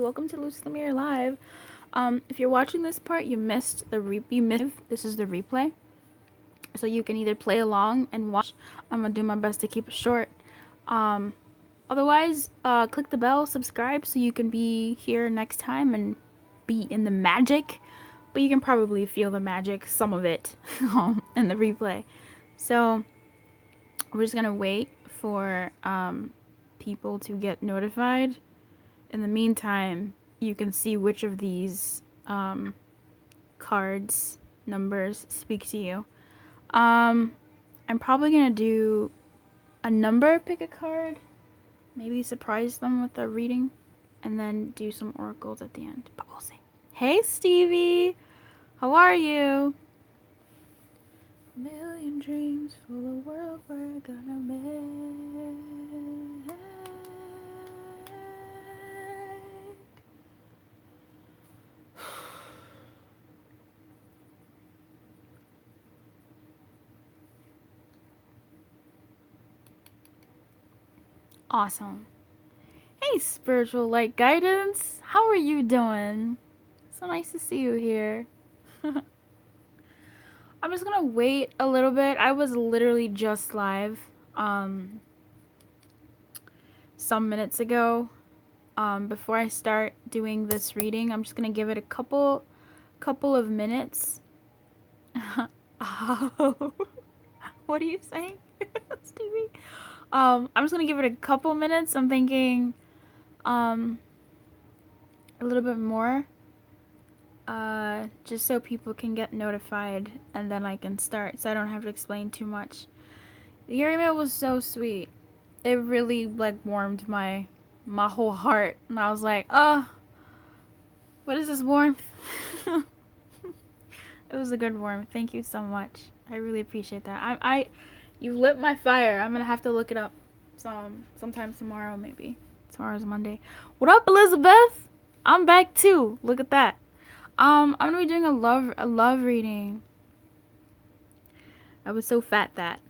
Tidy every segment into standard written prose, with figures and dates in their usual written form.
Welcome to Luz Lumiere Live. If you're watching this part, you missed the This is the replay, so you can either play along and watch. I'm gonna do my best to keep it short. Um, Otherwise, click the bell, subscribe, so you can be here next time and be in the magic. But you can probably feel the magic, some of it, in the replay. So we're just gonna wait for people to get notified. In the meantime, you can see which of these cards, numbers speak to you. I'm probably gonna do a number, pick a card, maybe surprise them with a reading, and then do some oracles at the end. But we'll see. Hey, Stevie, how are you? Million dreams for the world we're gonna make. Awesome. Hey, spiritual light guidance. How are you doing? So nice to see you here. I'm just gonna wait a little bit. I was literally just live some minutes ago. Before I start doing this reading, I'm just gonna give it a couple of minutes. Oh, what are you saying, Stevie? I'm just gonna give it a couple minutes. I'm thinking a little bit more, just so people can get notified, and then I can start, so I don't have to explain too much. Your email was so sweet. It really warmed my whole heart, and I was like, oh, what is this warmth? It was a good warmth. Thank you so much. I really appreciate that. You lit my fire. I'm gonna have to look it up sometime tomorrow, maybe. Tomorrow's Monday. What up, Elizabeth? I'm back too. Look at that. I'm gonna be doing a love reading. I was so fat that.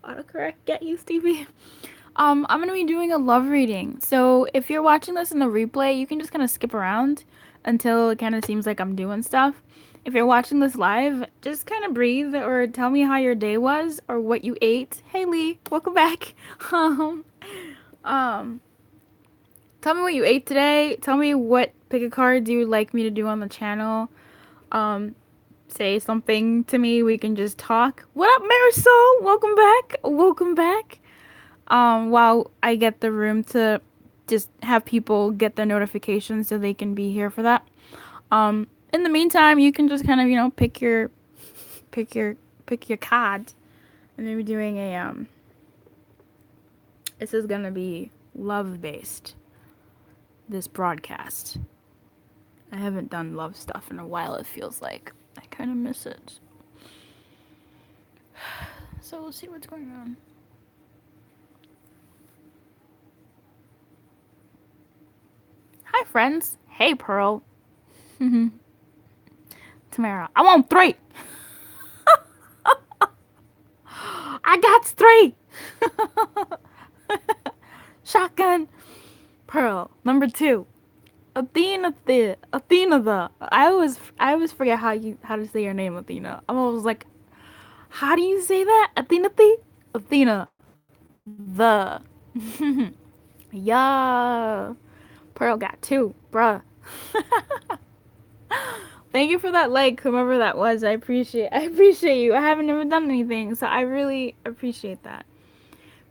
Autocorrect, get you, Stevie. I'm gonna be doing a love reading. So if you're watching this in the replay, you can just kind of skip around until it kind of seems like I'm doing stuff. If you're watching this live, just kind of breathe or tell me how your day was or what you ate. Hey Lee, welcome back. Tell me what you ate today. Tell me what pick a card you would like me to do on the channel. Say something to me. We can just talk. What up, Marisol? Welcome back. Welcome back. While I get the room to just have people get the notifications so they can be here for that. In the meantime, you can just kind of, pick your card. And maybe doing a, this is gonna be love-based, this broadcast. I haven't done love stuff in a while, it feels like. I kind of miss it. So we'll see what's going on. Hi, friends. Hey, Pearl. Tamara. I want 3. I got 3. Shotgun. Pearl. Number 2. Athena the. I always forget how to say your name, Athena. I'm always like, how do you say that? Athena the. Athena the. Yeah. Pearl got 2, bruh. Thank you for that like, whoever that was. I appreciate you. I haven't ever done anything, so I really appreciate that.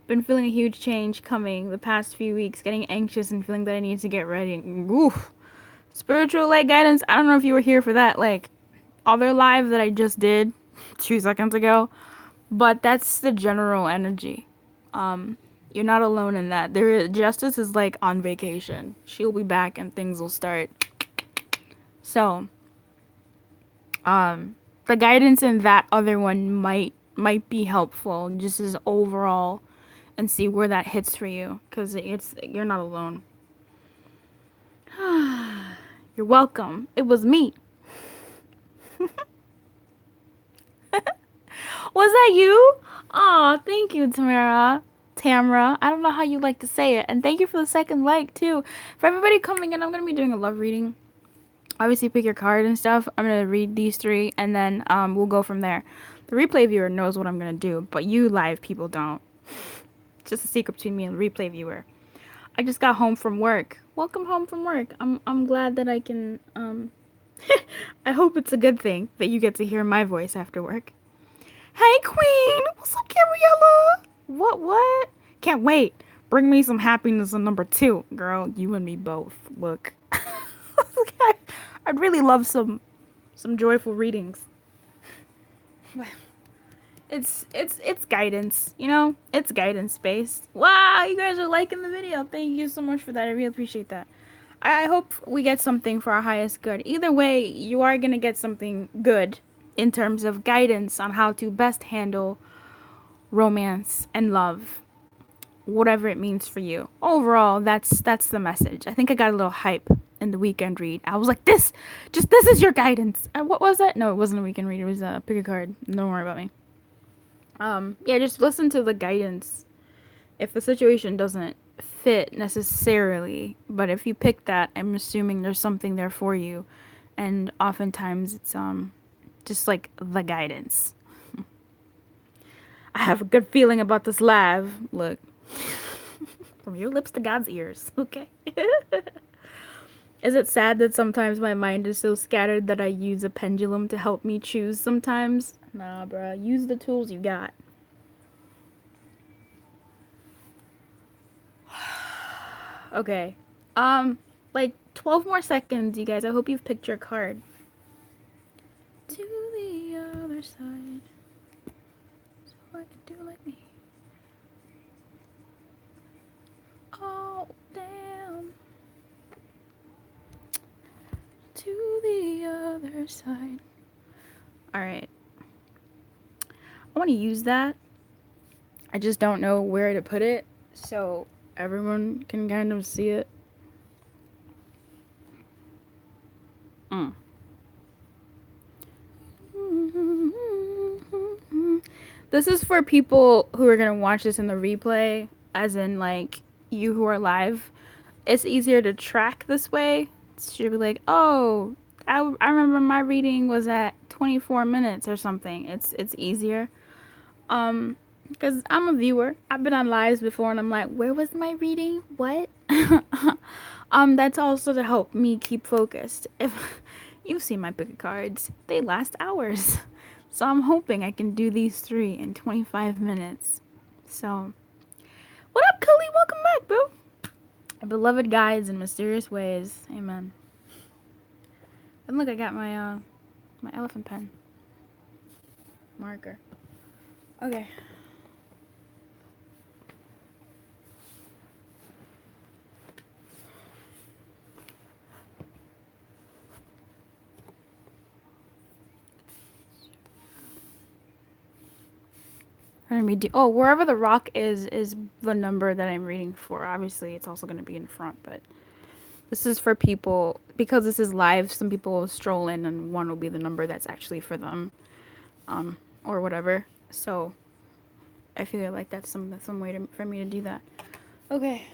Been feeling a huge change coming the past few weeks, getting anxious and feeling that I need to get ready. Oof. Spiritual light guidance. I don't know if you were here for that other live that I just did 2 seconds ago, but that's the general energy. You're not alone in that. Justice is on vacation. She'll be back and things will start. So, the guidance in that other one might be helpful, just as overall, and see where that hits for you, because you're not alone. You're welcome. It was me. Was that you? Aw, thank you, Tamara. Tamra. I don't know how you like to say it. And thank you for the second like, too. For everybody coming in, I'm going to be doing a love reading. Obviously, pick your card and stuff. I'm going to read these three, and then we'll go from there. The replay viewer knows what I'm going to do, but you live people don't. It's just a secret between me and the replay viewer. I just got home from work. Welcome home from work. I'm glad that I can, I hope it's a good thing that you get to hear my voice after work. Hey, Queen! What's up, Gabriella? What? Can't wait. Bring me some happiness on number 2. Girl, you and me both. Look. I'd really love some joyful readings. It's guidance, you know? It's guidance based. Wow, you guys are liking the video. Thank you so much for that. I really appreciate that. I hope we get something for our highest good. Either way, you are going to get something good in terms of guidance on how to best handle romance and love, whatever it means for you. Overall, that's the message. I think I got a little hype in the weekend read. I was like, this is your guidance. And what was that? No, it wasn't a weekend read. It was a pick a card. Don't worry about me. Yeah, just listen to the guidance. If the situation doesn't fit necessarily, but if you pick that, I'm assuming there's something there for you, and oftentimes it's just like the guidance. I have a good feeling about this live. Look, from your lips to God's ears. Okay. Is it sad that sometimes my mind is so scattered that I use a pendulum to help me choose sometimes? Nah, bruh. Use the tools you got. Okay. Like 12 more seconds, you guys. I hope you've picked your card. To the other side. So I can do like me. Oh, damn. To the other side. Alright. I want to use that. I just don't know where to put it, so everyone can kind of see it. This is for people who are going to watch this in the replay, as in, like, you who are live. It's easier to track this way. It should be like, oh, I remember my reading was at 24 minutes or something. It's easier. Because I'm a viewer. I've been on lives before, and I'm like, where was my reading? What? That's also to help me keep focused. If you've seen my pick of cards, they last hours. So I'm hoping I can do these 3 in 25 minutes. So, what up, Cully? Welcome back, boo. Our beloved guides in mysterious ways. Amen. And look, I got my my elephant pen. Marker. Okay. Oh, wherever the rock is the number that I'm reading for. Obviously, it's also going to be in front, but this is for people, because this is live, some people will stroll in and one will be the number that's actually for them, or whatever. So I feel like that's some way for me to do that. Okay.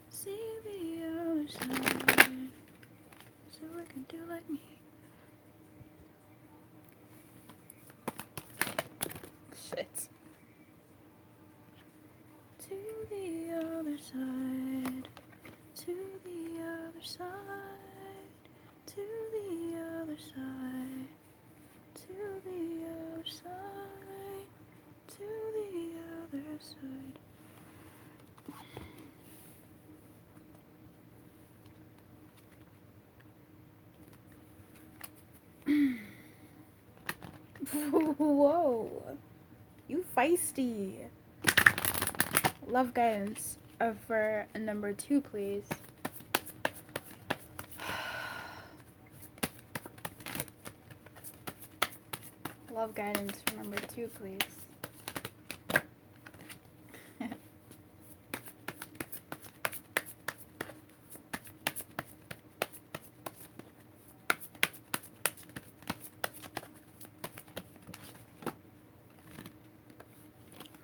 See the other side, so I can do like me. Shit. To the other side, to the other side, to the other side, to the other side, to the other side. Whoa, you feisty. Love guidance for number 2, please. love guidance for number 2, please.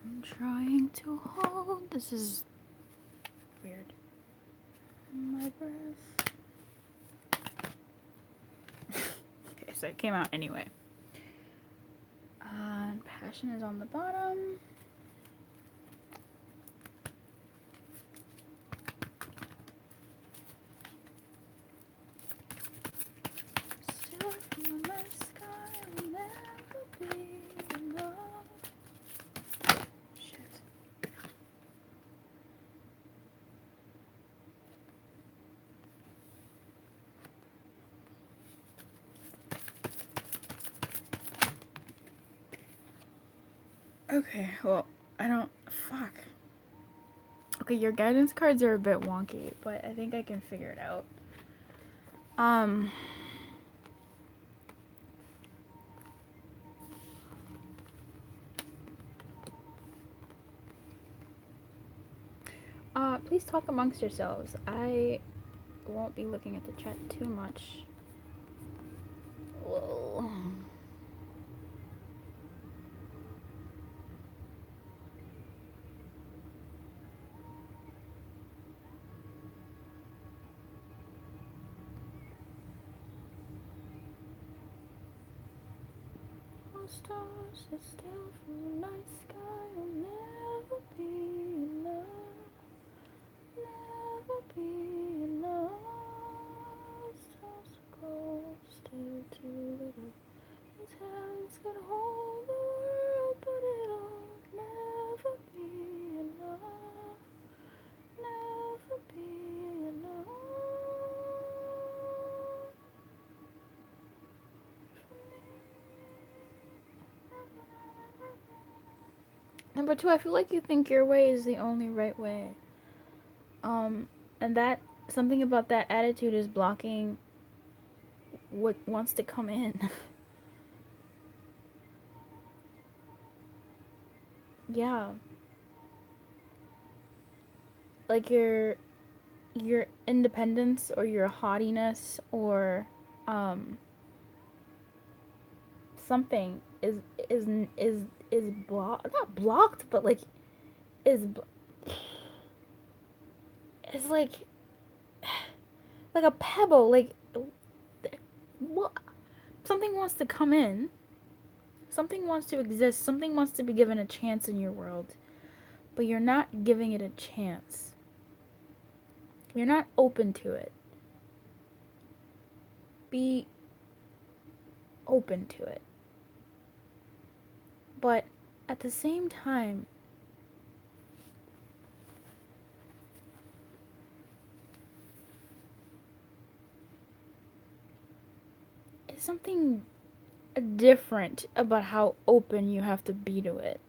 I'm trying to hold. This is weird. My breath. Okay, so it came out anyway. Passion is on the bottom. Still from the night sky will never be enough. Shit. Okay, well, I don't. Fuck. Okay, your guidance cards are a bit wonky, but I think I can figure it out. Please talk amongst yourselves. I won't be looking at the chat too much. Whoa. Stars that still from the night sky will never be enough. Never be enough. Stars go still too little. His hands could hold the world, but it'll never be enough. Never be enough. Number 2, I feel like you think your way is the only right way. And that, something about that attitude is blocking what wants to come in. Yeah. Like your independence or your haughtiness or something is blocked, not blocked, but like is it's like a pebble, like what, something wants to come in, something wants to exist, something wants to be given a chance in your world, but you're not giving it a chance. You're not open to it. Be open to it. But at the same time, it's something different about how open you have to be to it.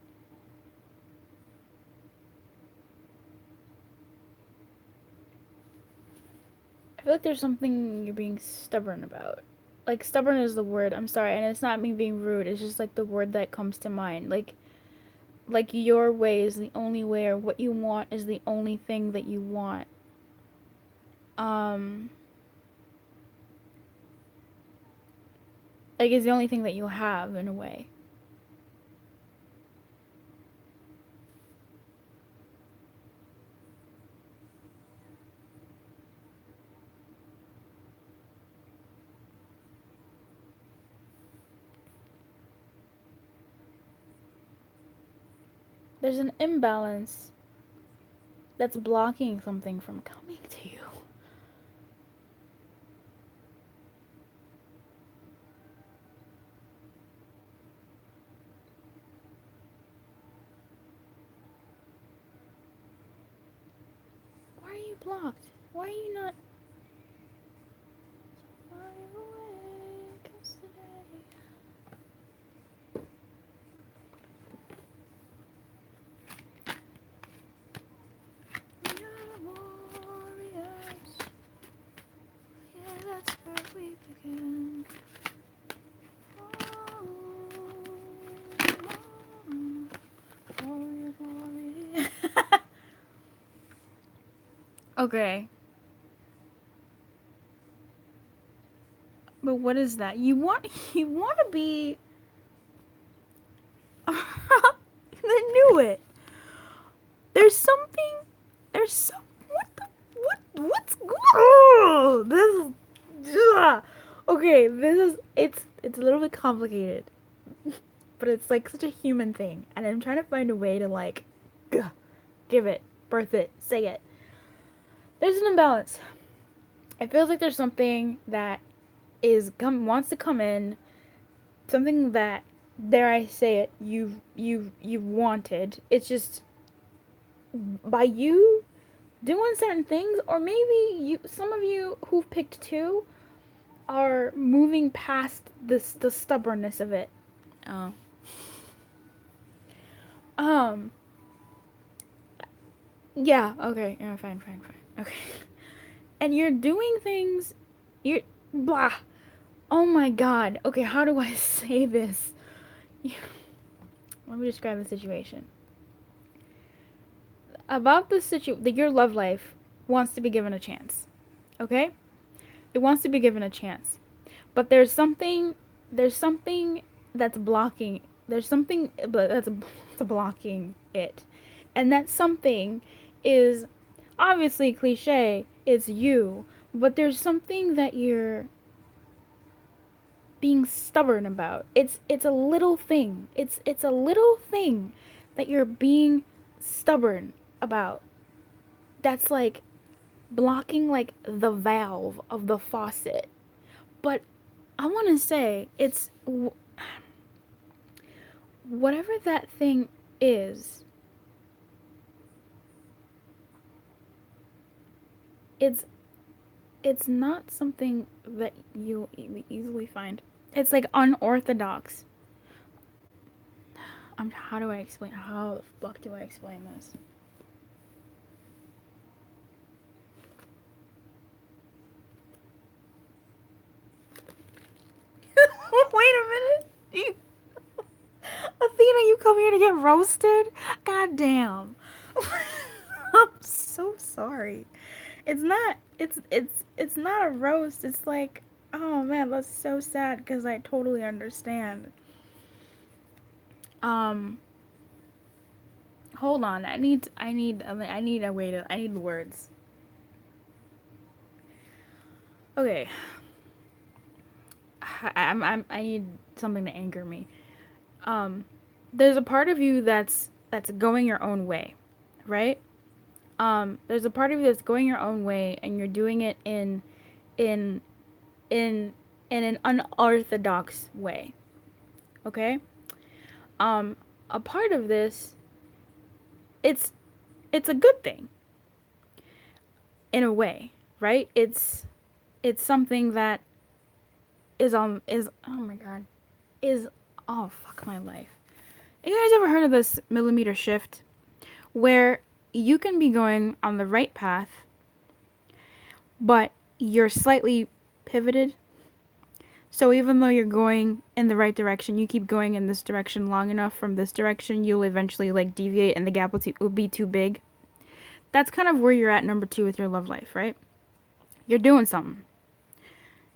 I feel like there's something you're being stubborn about. Like, stubborn is the word, I'm sorry, and it's not me being rude, it's just like the word that comes to mind. Like your way is the only way, or what you want is the only thing that you want. Like, it's the only thing that you have, in a way. There's an imbalance that's blocking something from coming to you. Why are you blocked? Why are you not? Fly away, 'cause today we are warriors. Yeah, that's where we begin. Oh. Okay. But what is that? You want to be I knew it. There's something there's some what the what's oh, this is ugh. Okay, this is it's a little bit complicated. But it's like such a human thing and I'm trying to find a way to like ugh, give it, birth it, say it. There's an imbalance. It feels like there's something that wants to come in, something that, dare I say it, you've wanted. It's just by you doing certain things, or maybe some of you who've picked two are moving past the stubbornness of it. Oh. Um. Yeah. Okay. Yeah. Fine. Fine. Fine. Okay. And you're doing things. You're blah. Oh my God. Okay. How do I say this? Let me describe the situation. About the your love life wants to be given a chance. Okay? It wants to be given a chance. But there's something that's blocking that's blocking it. And that something is obviously cliche, it's you, but there's something that you're being stubborn about. It's a little thing. It's a little thing that you're being stubborn about. That's like blocking like the valve of the faucet. But I want to say it's whatever that thing is. It's it's not something that you easily find. It's like unorthodox. How do I explain? How the fuck do I explain this? Wait a minute. Athena, you come here to get roasted? God damn. I'm so sorry. It's not a roast. It's like, oh man, that's so sad because I totally understand. Um, hold on. I need a way to I need words. Okay. I need something to anchor me. Um, there's a part of you that's going your own way, right? There's a part of you that's going your own way, and you're doing it in in in an unorthodox way. Okay? Um, a part of this, it's it's a good thing in a way, right? It's something that is oh my god is oh fuck my life. You guys ever heard of this millimeter shift where you can be going on the right path, but you're slightly pivoted? So even though you're going in the right direction, you keep going in this direction long enough from this direction, you'll eventually like deviate and the gap will be too big. That's kind of where you're at number 2 with your love life, right? You're doing something.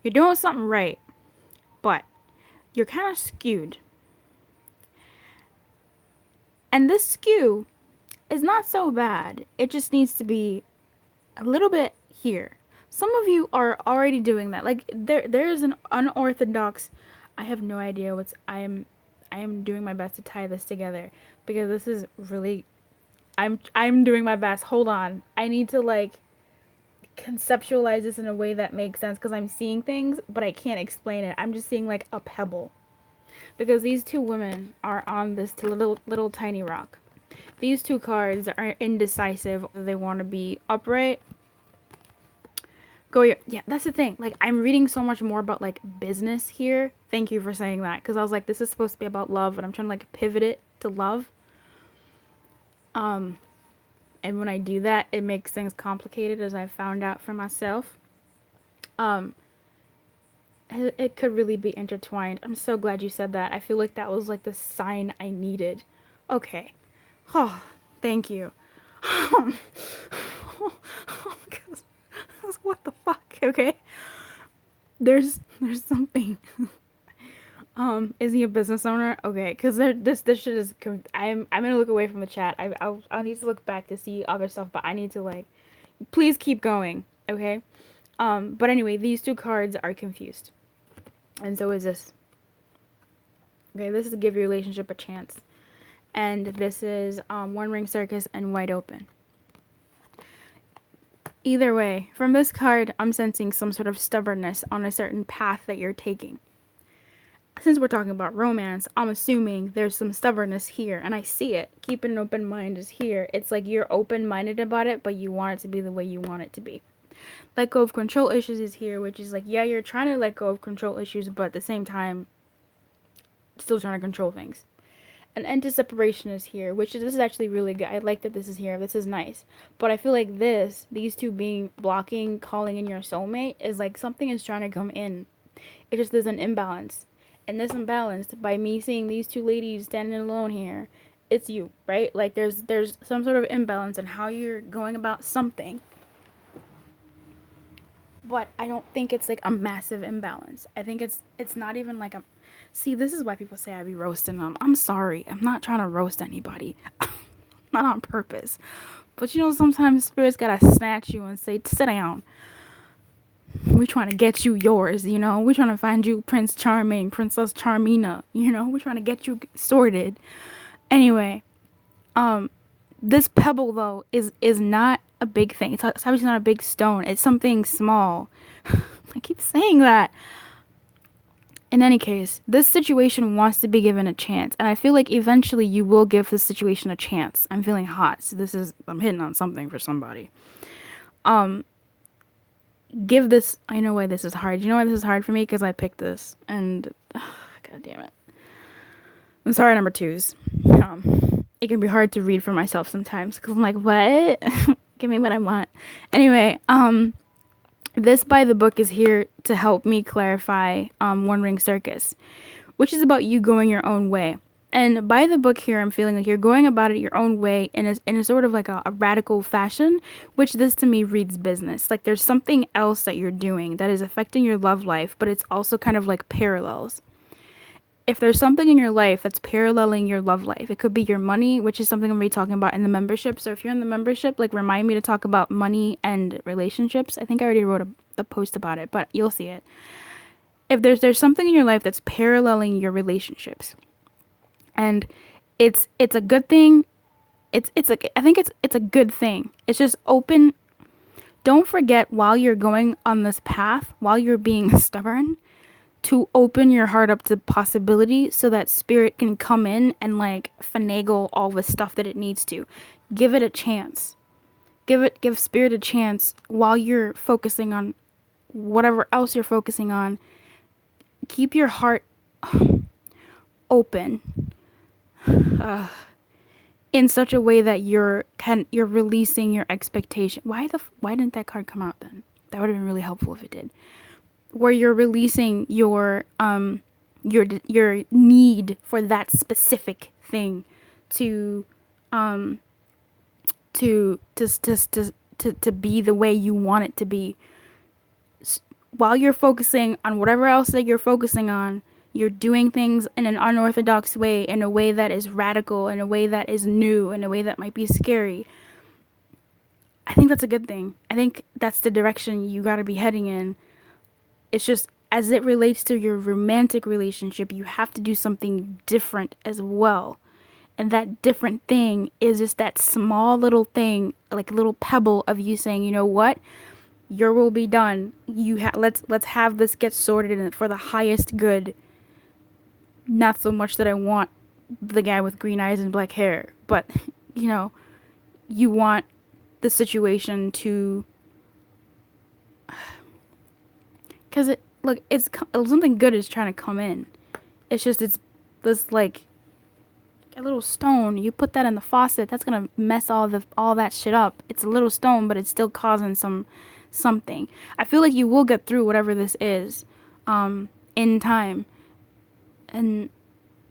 You're doing something right, but you're kind of skewed. And this skew is not so bad. It just needs to be a little bit here. Some of you are already doing that. Like there is an unorthodox. I have no idea what's I am doing my best to tie this together because this is really I'm doing my best. Hold on. I need to like conceptualize this in a way that makes sense because I'm seeing things but I can't explain it. I'm just seeing like a pebble. Because these two women are on this little tiny rock. These two cards are indecisive. They want to be upright. Yeah, that's the thing. Like, I'm reading so much more about, like, business here. Thank you for saying that. Because I was like, this is supposed to be about love. And I'm trying to, like, pivot it to love. And when I do that, it makes things complicated, as I found out for myself. It could really be intertwined. I'm so glad you said that. I feel like that was, like, the sign I needed. Okay. Oh, thank you. Because what the fuck? Okay, there's something. Is he a business owner? Okay, because this shit is. I'm gonna look away from the chat. I'll need to look back to see other stuff, but I need to like. Please keep going. Okay. But anyway, these two cards are confused, and so is this. Okay, this is give your relationship a chance, and this is One Ring Circus and Wide Open. Either way, from this card, I'm sensing some sort of stubbornness on a certain path that you're taking. Since we're talking about romance, I'm assuming there's some stubbornness here, and I see it. Keeping an open mind is here. It's like you're open-minded about it, but you want it to be the way you want it to be. Let go of control issues is here, which is like, yeah, you're trying to let go of control issues, but at the same time, still trying to control things. An end to separation is here, which is, this is actually really good. I like that this is here. This is nice. But I feel like these two being blocking, calling in your soulmate is like something is trying to come in. It just, there's an imbalance. And this imbalance, by me seeing these two ladies standing alone here, it's you, right? Like there's some sort of imbalance in how you're going about something. But I don't think it's like a massive imbalance. I think it's not even like a. See, this is why people say I be roasting them. I'm sorry. I'm not trying to roast anybody. Not on purpose. But you know, sometimes spirits gotta snatch you and say, sit down. We're trying to get you yours, you know? We're trying to find you Prince Charming, Princess Charmina, you know? We're trying to get you sorted. Anyway, this pebble though is not a big thing. It's obviously not a big stone. It's something small. I keep saying that. In any case, this situation wants to be given a chance, and I feel like eventually you will give this situation a chance. I'm feeling hot, so I'm hitting on something for somebody. Give this. I know why this is hard. You know why this is hard for me? Because I picked this, and god damn it. I'm sorry, number twos. It can be hard to read for myself sometimes because I'm like, what? Give me what I want. Anyway, this by the book is here to help me clarify One Ring Circus, which is about you going your own way. And by the book here, I'm feeling like you're going about it your own way in a sort of like a radical fashion, which this to me reads business. Like there's something else that you're doing that is affecting your love life, but it's also kind of like parallels. If there's something in your life that's paralleling your love life, it could be your money, which is something I'm going to be talking about in the membership. So if you're in the membership, like remind me to talk about money and relationships. I think I already wrote a post about it, but you'll see it. If there's something in your life that's paralleling your relationships, and it's a good thing. It's like, I think it's a good thing. It's just open. Don't forget while you're going on this path, while you're being stubborn, to open your heart up to possibility so that spirit can come in and like finagle all the stuff that it needs to. Give it a chance. Give spirit a chance while you're focusing on whatever else you're focusing on. Keep your heart open in such a way that you're releasing your expectation. Why didn't that card come out then? That would have been really helpful if it did. Where you're releasing your need for that specific thing to be the way you want it to be. While you're focusing on whatever else that you're focusing on, you're doing things in an unorthodox way, in a way that is radical, in a way that is new, in a way that might be scary. I think that's a good thing. I think that's the direction you gotta be heading in. It's just, as it relates to your romantic relationship, you have to do something different as well. And that different thing is just that small little thing, like a little pebble of you saying, you know what? Your will be done. Let's have this get sorted for the highest good. Not so much that I want the guy with green eyes and black hair, but you know, you want the situation to, because it's something good is trying to come in. It's just, it's this like a little stone. You put that in the faucet, that's gonna mess all that shit up. It's a little stone, but it's still causing something. I feel like you will get through whatever this is, in time, and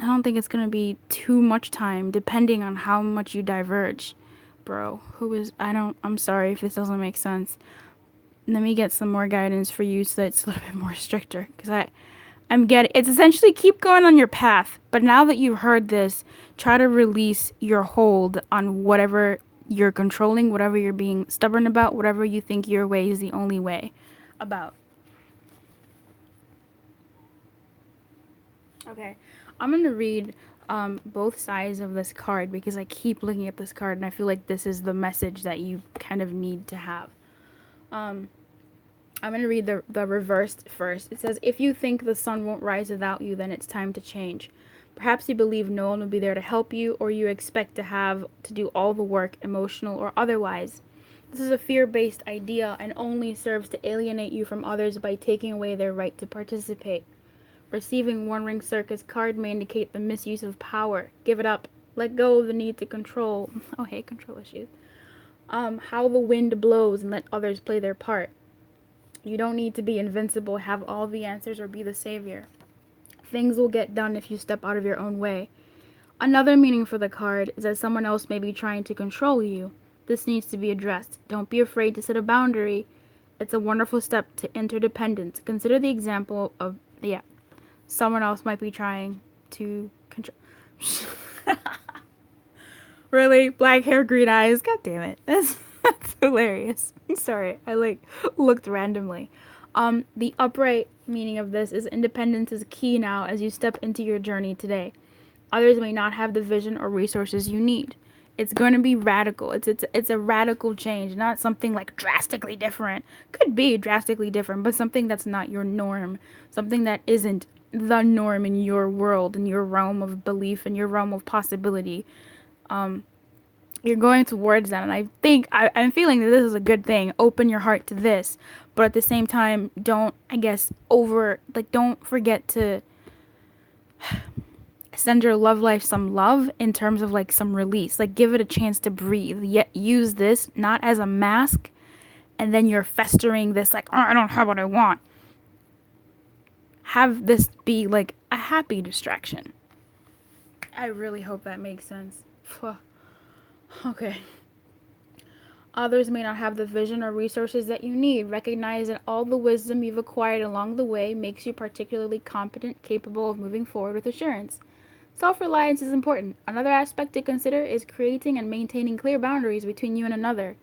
I don't think it's gonna be too much time, depending on how much you diverge. bro, I'm sorry if this doesn't make sense. Let me get some more guidance for you so that it's a little bit more stricter. Because I'm getting, it's essentially keep going on your path. But now that you've heard this, try to release your hold on whatever you're controlling, whatever you're being stubborn about, whatever you think your way is the only way about. Okay, I'm going to read both sides of this card because I keep looking at this card and I feel like this is the message that you kind of need to have. I'm going to read the reversed first. It says, if you think the sun won't rise without you, then it's time to change. Perhaps you believe no one will be there to help you, or you expect to have to do all the work, emotional or otherwise. This is a fear-based idea and only serves to alienate you from others by taking away their right to participate. Receiving One Ring Circus card may indicate the misuse of power. Give it up. Let go of the need to control. Oh, hey, control issues. How the wind blows and let others play their part. You don't need to be invincible, have all the answers, or be the savior. Things will get done if you step out of your own way. Another meaning for the card is that someone else may be trying to control you. This needs to be addressed. Don't be afraid to set a boundary. It's a wonderful step to interdependence. Consider the example of, someone else might be trying to control. Really? Black hair, green eyes? God damn it. That's hilarious. Sorry, I looked randomly. The upright meaning of this is independence is key now as you step into your journey today. Others may not have the vision or resources you need. It's going to be radical. It's a radical change, not something like drastically different. Could be drastically different, but something that's not your norm, something that isn't the norm in your world, in your realm of belief, in your realm of possibility. You're going towards that, and I think I'm feeling that this is a good thing. Open your heart to this, but at the same time, don't forget to send your love life some love in terms of some release. Give it a chance to breathe. Yet use this not as a mask, and then you're festering this I don't have what I want. Have this be a happy distraction. I really hope that makes sense. Okay. Others may not have the vision or resources that you need. Recognize that all the wisdom you've acquired along the way makes you particularly competent, capable of moving forward with assurance. Self-reliance is important. Another aspect to consider is creating and maintaining clear boundaries between you and another.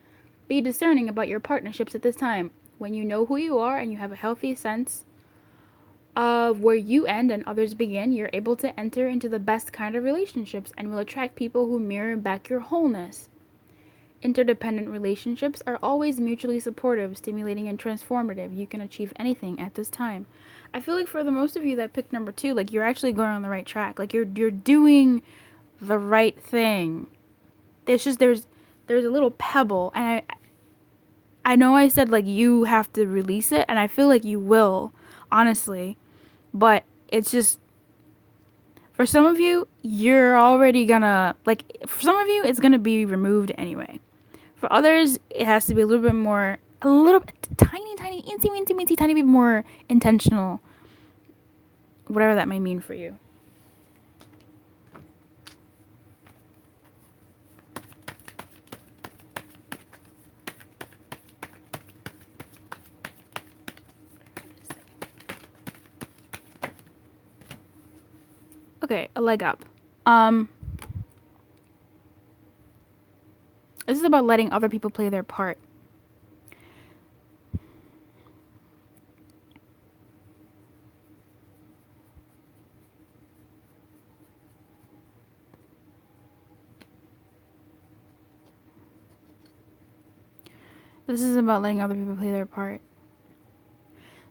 Be discerning about your partnerships at this time. When you know who you are and you have a healthy sense of where you end and others begin, you're able to enter into the best kind of relationships and will attract people who mirror back your wholeness. Interdependent relationships are always mutually supportive, stimulating, and transformative. You can achieve anything at this time. I feel like for the most of you that picked number 2, you're actually going on the right track. You're doing the right thing. It's just there's a little pebble, and I know I said you have to release it, and I feel like you will, honestly. But it's just, for some of you, you're already gonna, for some of you, it's gonna be removed anyway. For others, it has to be a little bit tiny, teensy, tiny bit more intentional. Whatever that may mean for you. Okay, a leg up. This is about letting other people play their part. This is about letting other people play their part.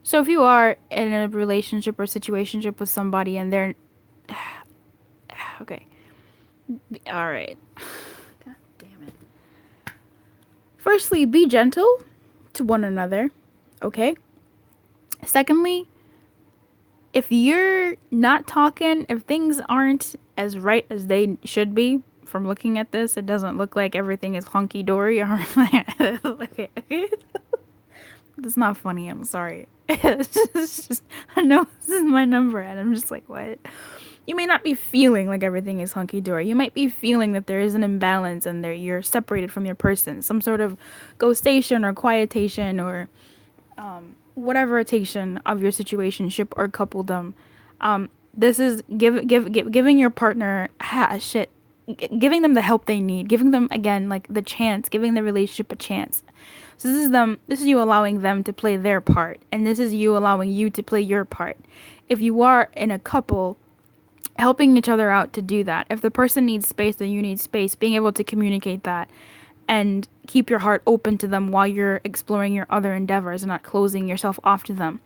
So if you are in a relationship or situationship with somebody and they're... Okay. Alright. God damn it. Firstly, be gentle to one another. Okay? Secondly, if you're not talking, if things aren't as right as they should be, from looking at this, it doesn't look like everything is hunky-dory. Okay. It's not funny, I'm sorry. It's just, I know this is my number, and I'm just what? you may not be feeling like everything is hunky-dory. You might be feeling that there is an imbalance and that you're separated from your person. Some sort of ghostation or quietation or whatever tation of your situationship or coupledom. This is giving your partner giving them the help they need, giving them again like the chance, giving the relationship a chance. So this is you allowing them to play their part, and this is you allowing you to play your part. If you are in a couple, helping each other out to do that. If the person needs space, then you need space. Being able to communicate that and keep your heart open to them while you're exploring your other endeavors and not closing yourself off to them.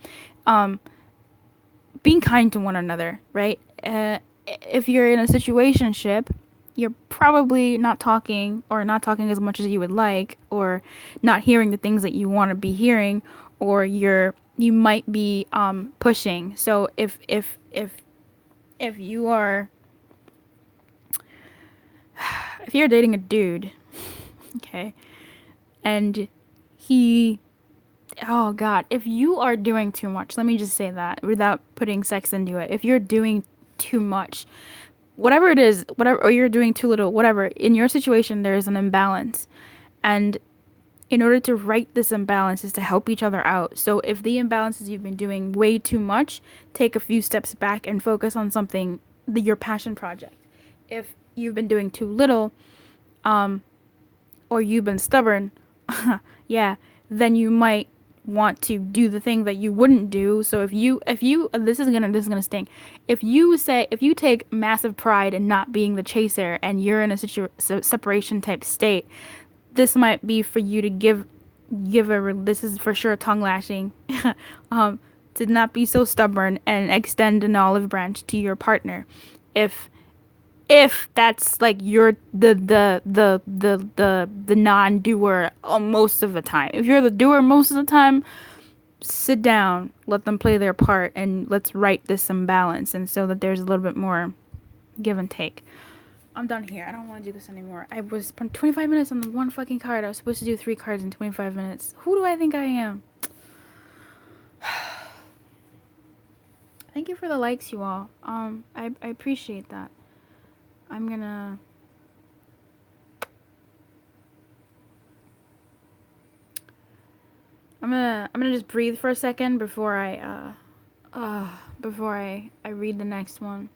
Being kind to one another, right? If you're in a situationship, you're probably not talking or not talking as much as you would like, or not hearing the things that you want to be hearing, or you might be pushing. So if you are if you're dating a dude, okay, and he oh god, if you are doing too much, let me just say that without putting sex into it. If you're doing too much, whatever it is, whatever, or you're doing too little, whatever, in your situation there is an imbalance. And in order to right this imbalance is to help each other out. So if the imbalance is you've been doing way too much, take a few steps back and focus on something, your passion project. If you've been doing too little, or you've been stubborn, yeah, then you might want to do the thing that you wouldn't do. So if you this is gonna sting. If you take massive pride in not being the chaser and you're in a separation type state, this might be for you to this is for sure tongue lashing, to not be so stubborn and extend an olive branch to your partner. If that's like you're the non-doer most of the time. If you're the doer most of the time, sit down, let them play their part, and let's right this imbalance, and so that there's a little bit more give and take. I'm done here. I don't want to do this anymore. I was spent 25 minutes on the one fucking card. I was supposed to do 3 cards in 25 minutes. Who do I think I am? Thank you for the likes, you all. I appreciate that. I'm gonna just breathe for a second before I read the next one.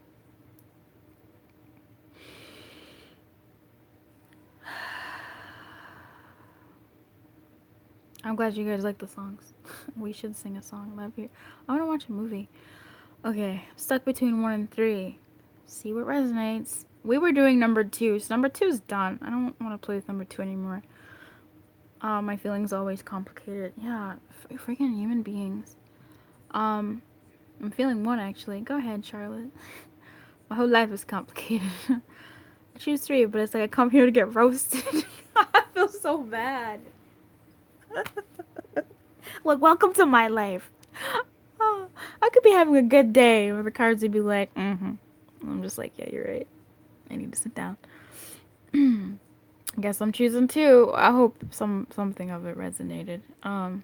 I'm glad you guys like the songs. We should sing a song live here. I want to watch a movie. Okay, stuck between 1 and 3. See what resonates. We were doing number 2, so number 2 is done. I don't want to play with number 2 anymore. My feelings always complicated. Yeah, freaking human beings. I'm feeling 1 actually. Go ahead, Charlotte. My whole life is complicated. I choose 3, but it's like I come here to get roasted. I feel so bad. Like, welcome to my life. Oh, I could be having a good day where the cards would be like, mm-hmm. I'm just like, yeah, you're right. I need to sit down. I guess I'm choosing 2. I hope something of it resonated. I'm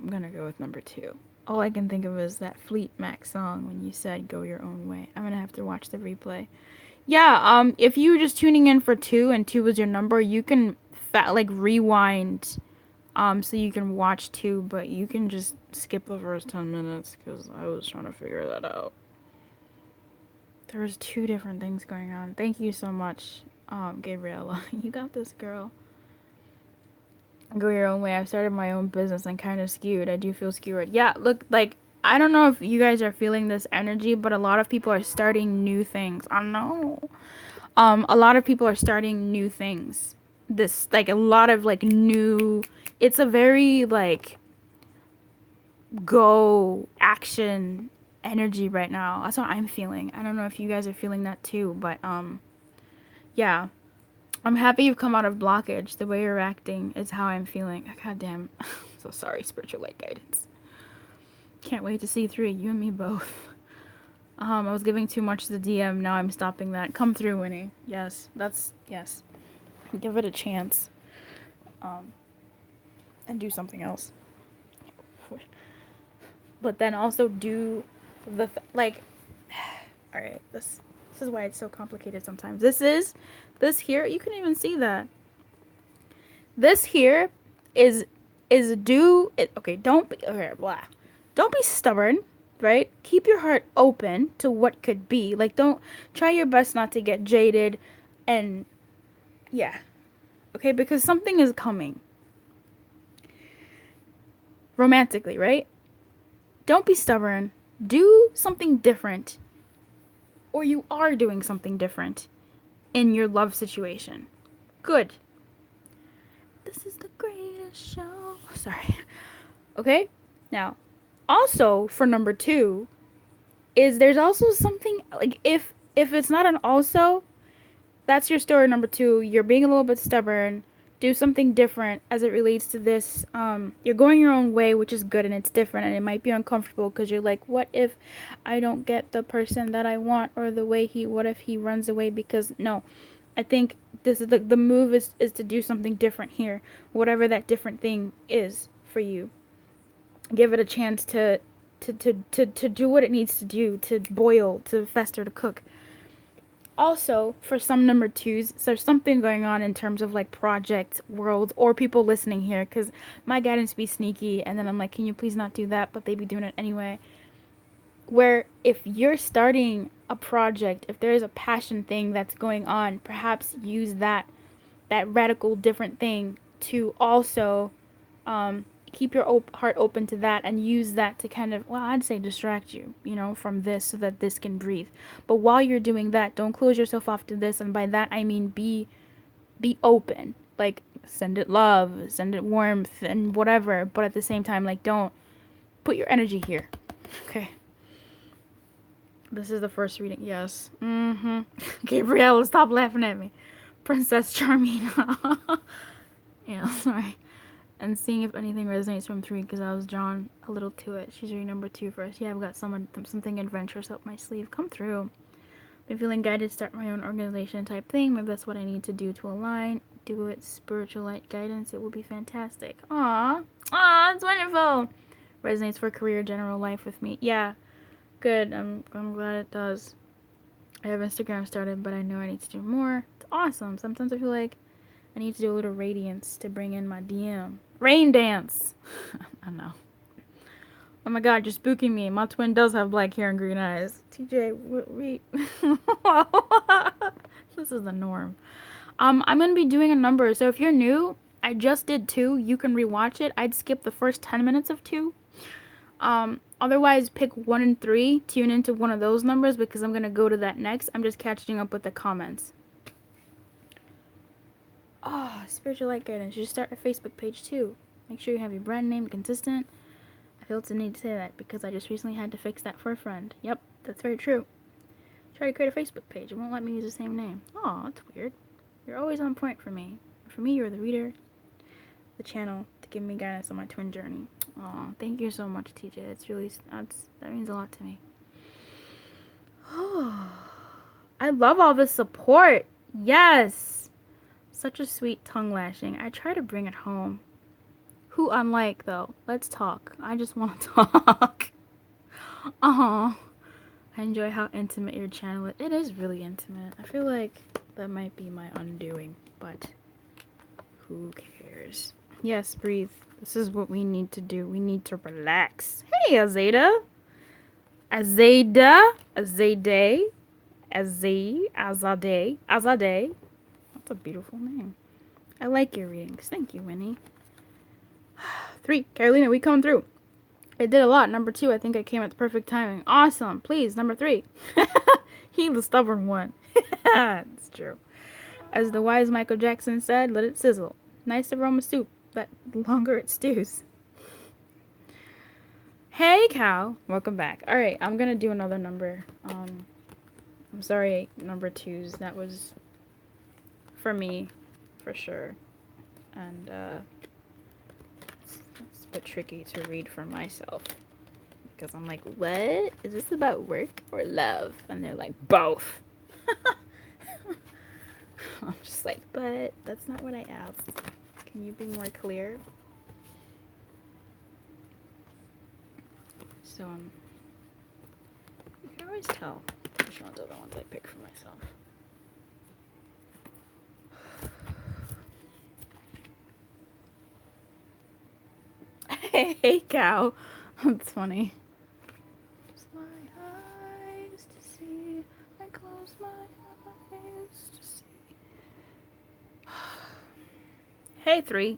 gonna go with number 2. All I can think of is that Fleet Mac song when you said "Go Your Own Way." I'm gonna have to watch the replay. Yeah. If you were just tuning in for 2 and 2 was your number, you can rewind. So you can watch 2, but you can just skip the first 10 minutes because I was trying to figure that out. There was 2 different things going on. Thank you so much, Gabriella. You got this, girl. Go your own way. I've started my own business and kind of skewed. I do feel skewed. Yeah, look, like, I don't know if you guys are feeling this energy, but a lot of people are starting new things. I know. A lot of people are starting new things. This, like, a lot of, like, new... It's a very, like, go, action energy right now. That's what I'm feeling. I don't know if you guys are feeling that too, but, yeah. I'm happy you've come out of blockage. The way you're acting is how I'm feeling. God damn. So sorry, spiritual light guidance. Can't wait to see 3, you and me both. I was giving too much to the DM. Now I'm stopping that. Come through, Winnie. Yes, yes. Give it a chance. And do something else. But then also do the, like, All right, this is why it's so complicated sometimes. This here, you can even see that. This here is okay, don't be okay, blah. Don't be stubborn, right? Keep your heart open to what could be. Like, don't try your best not to get jaded and yeah. Okay, because something is coming. Romantically, right? Don't be stubborn. Do something different. Or you are doing something different in your love situation. Good. This is the greatest show. Sorry. Okay? Now, also for number 2 is there's also something like if it's not an also, that's your story number 2. You're being a little bit stubborn. Do something different as it relates to this. You're going your own way, which is good and it's different and it might be uncomfortable because you're like, what if I don't get the person that I want or the way what if he runs away? Because no, I think this is the move is to do something different here, whatever that different thing is for you. Give it a chance to do what it needs to do, to boil, to fester, to cook. Also, for some number 2s, so there's something going on in terms of like project world or people listening here, because my guidance be sneaky, and then I'm like, can you please not do that? But they be doing it anyway. Where if you're starting a project, if there is a passion thing that's going on, perhaps use that radical different thing to also keep your heart open to that and use that to kind of, well, I'd say distract you, from this so that this can breathe. But while you're doing that, don't close yourself off to this. And by that, I mean be open. Like, send it love, send it warmth and whatever. But at the same time, like, don't put your energy here. Okay. This is the first reading. Yes. Gabriella, stop laughing at me. Princess Charmina. Yeah, sorry. And seeing if anything resonates from 3 because I was drawn a little to it. She's reading number 2 first. Yeah, I've got something adventurous up my sleeve. Come through. Been feeling guided to start my own organization type thing. Maybe that's what I need to do to align. Do it. Spiritual light guidance. It will be fantastic. Aww. Aww, it's wonderful. Resonates for career, general life with me. Yeah. Good. I'm glad it does. I have Instagram started, but I know I need to do more. It's awesome. Sometimes I feel like I need to do a little radiance to bring in my DM. Rain dance. I know. Oh my god, you're spooking me. My twin does have black hair and green eyes. TJ, wait. This is the norm. I'm going to be doing a number. So if you're new, I just did 2. You can rewatch it. I'd skip the first 10 minutes of 2. Otherwise, pick 1 and 3. Tune into one of those numbers because I'm going to go to that next. I'm just catching up with the comments. Oh, spiritual light guidance. You should start a Facebook page too. Make sure you have your brand name consistent. I felt the need to say that because I just recently had to fix that for a friend. Yep, that's very true. Try to create a Facebook page. It won't let me use the same name. Oh, that's weird. You're always on point for me. For me, you're the reader, the channel to give me guidance on my twin journey. Oh, thank you so much, TJ. That means a lot to me. Oh, I love all the support. Yes. Such a sweet tongue lashing. I try to bring it home. Who unlike, though? Let's talk. I just want to talk. I enjoy how intimate your channel is. It is really intimate. I feel like that might be my undoing, but who cares? Yes, breathe. This is what we need to do. We need to relax. Hey, Azada. Azade. Azade. That's a beautiful name. I like your readings. Thank you, Winnie. 3. Carolina, we come through. I did a lot. Number 2, I think I came at the perfect timing. Awesome. Please, number 3. He the stubborn one. It's true. As the wise Michael Jackson said, let it sizzle. Nice aroma soup, but longer it stews. Hey, Cal. Welcome back. All right, I'm going to do another number. I'm sorry, number 2s. That was for me, for sure. And it's a bit tricky to read for myself. Because I'm like, what? Is this about work or love? And they're like, both. I'm just like, but that's not what I asked. Can you be more clear? So, you can always tell. Which ones are the ones I picked for myself? Hey, cow. That's funny. Close my eyes to see. I close my eyes to see. Hey, 3.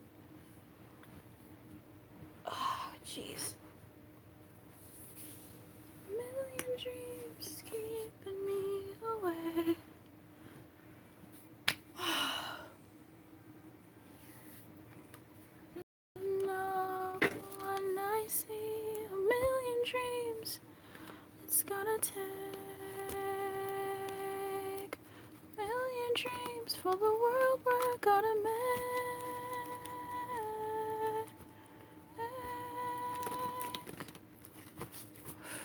Oh, jeez. A million dreams keeping me away. No, when I see a million dreams, it's gonna take a million dreams for the world we're gonna make.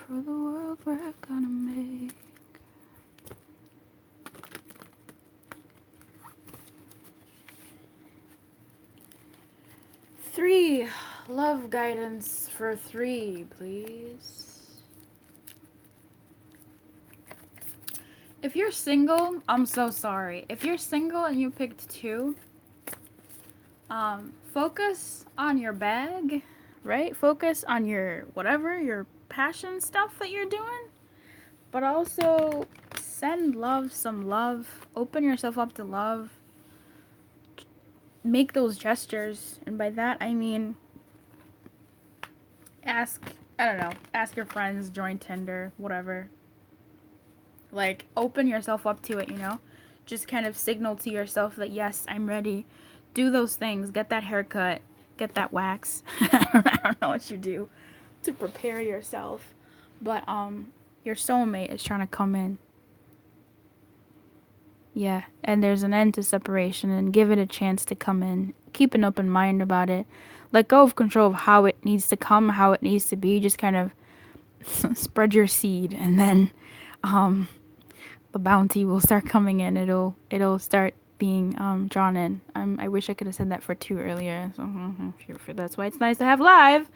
For the world we're gonna make. Three. Love guidance for 3, please. If you're single, I'm so sorry. If you're single and you picked 2, focus on your bag, right? Focus on your whatever, your passion stuff that you're doing. But also send love some love. Open yourself up to love. Make those gestures. And by that, I mean ask your friends, join Tinder, whatever. Like, open yourself up to it, you know? Just kind of signal to yourself that, yes, I'm ready. Do those things. Get that haircut. Get that wax. I don't know what you do to prepare yourself. But, your soulmate is trying to come in. Yeah, and there's an end to separation, and give it a chance to come in. Keep an open mind about it. Let go of control of how it needs to come, how it needs to be. Just kind of spread your seed, and then the bounty will start coming in. It'll start being drawn in. I wish I could have said that for 2 earlier. So that's why it's nice to have live.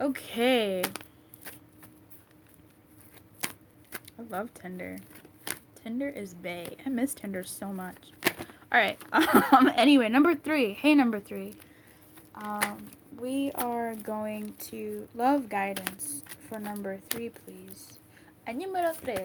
Okay. I love Tinder. Tinder is bae. I miss Tinder so much. All right. Anyway, number 3. Hey, number 3. We are going to love guidance for number 3, please. And número 3.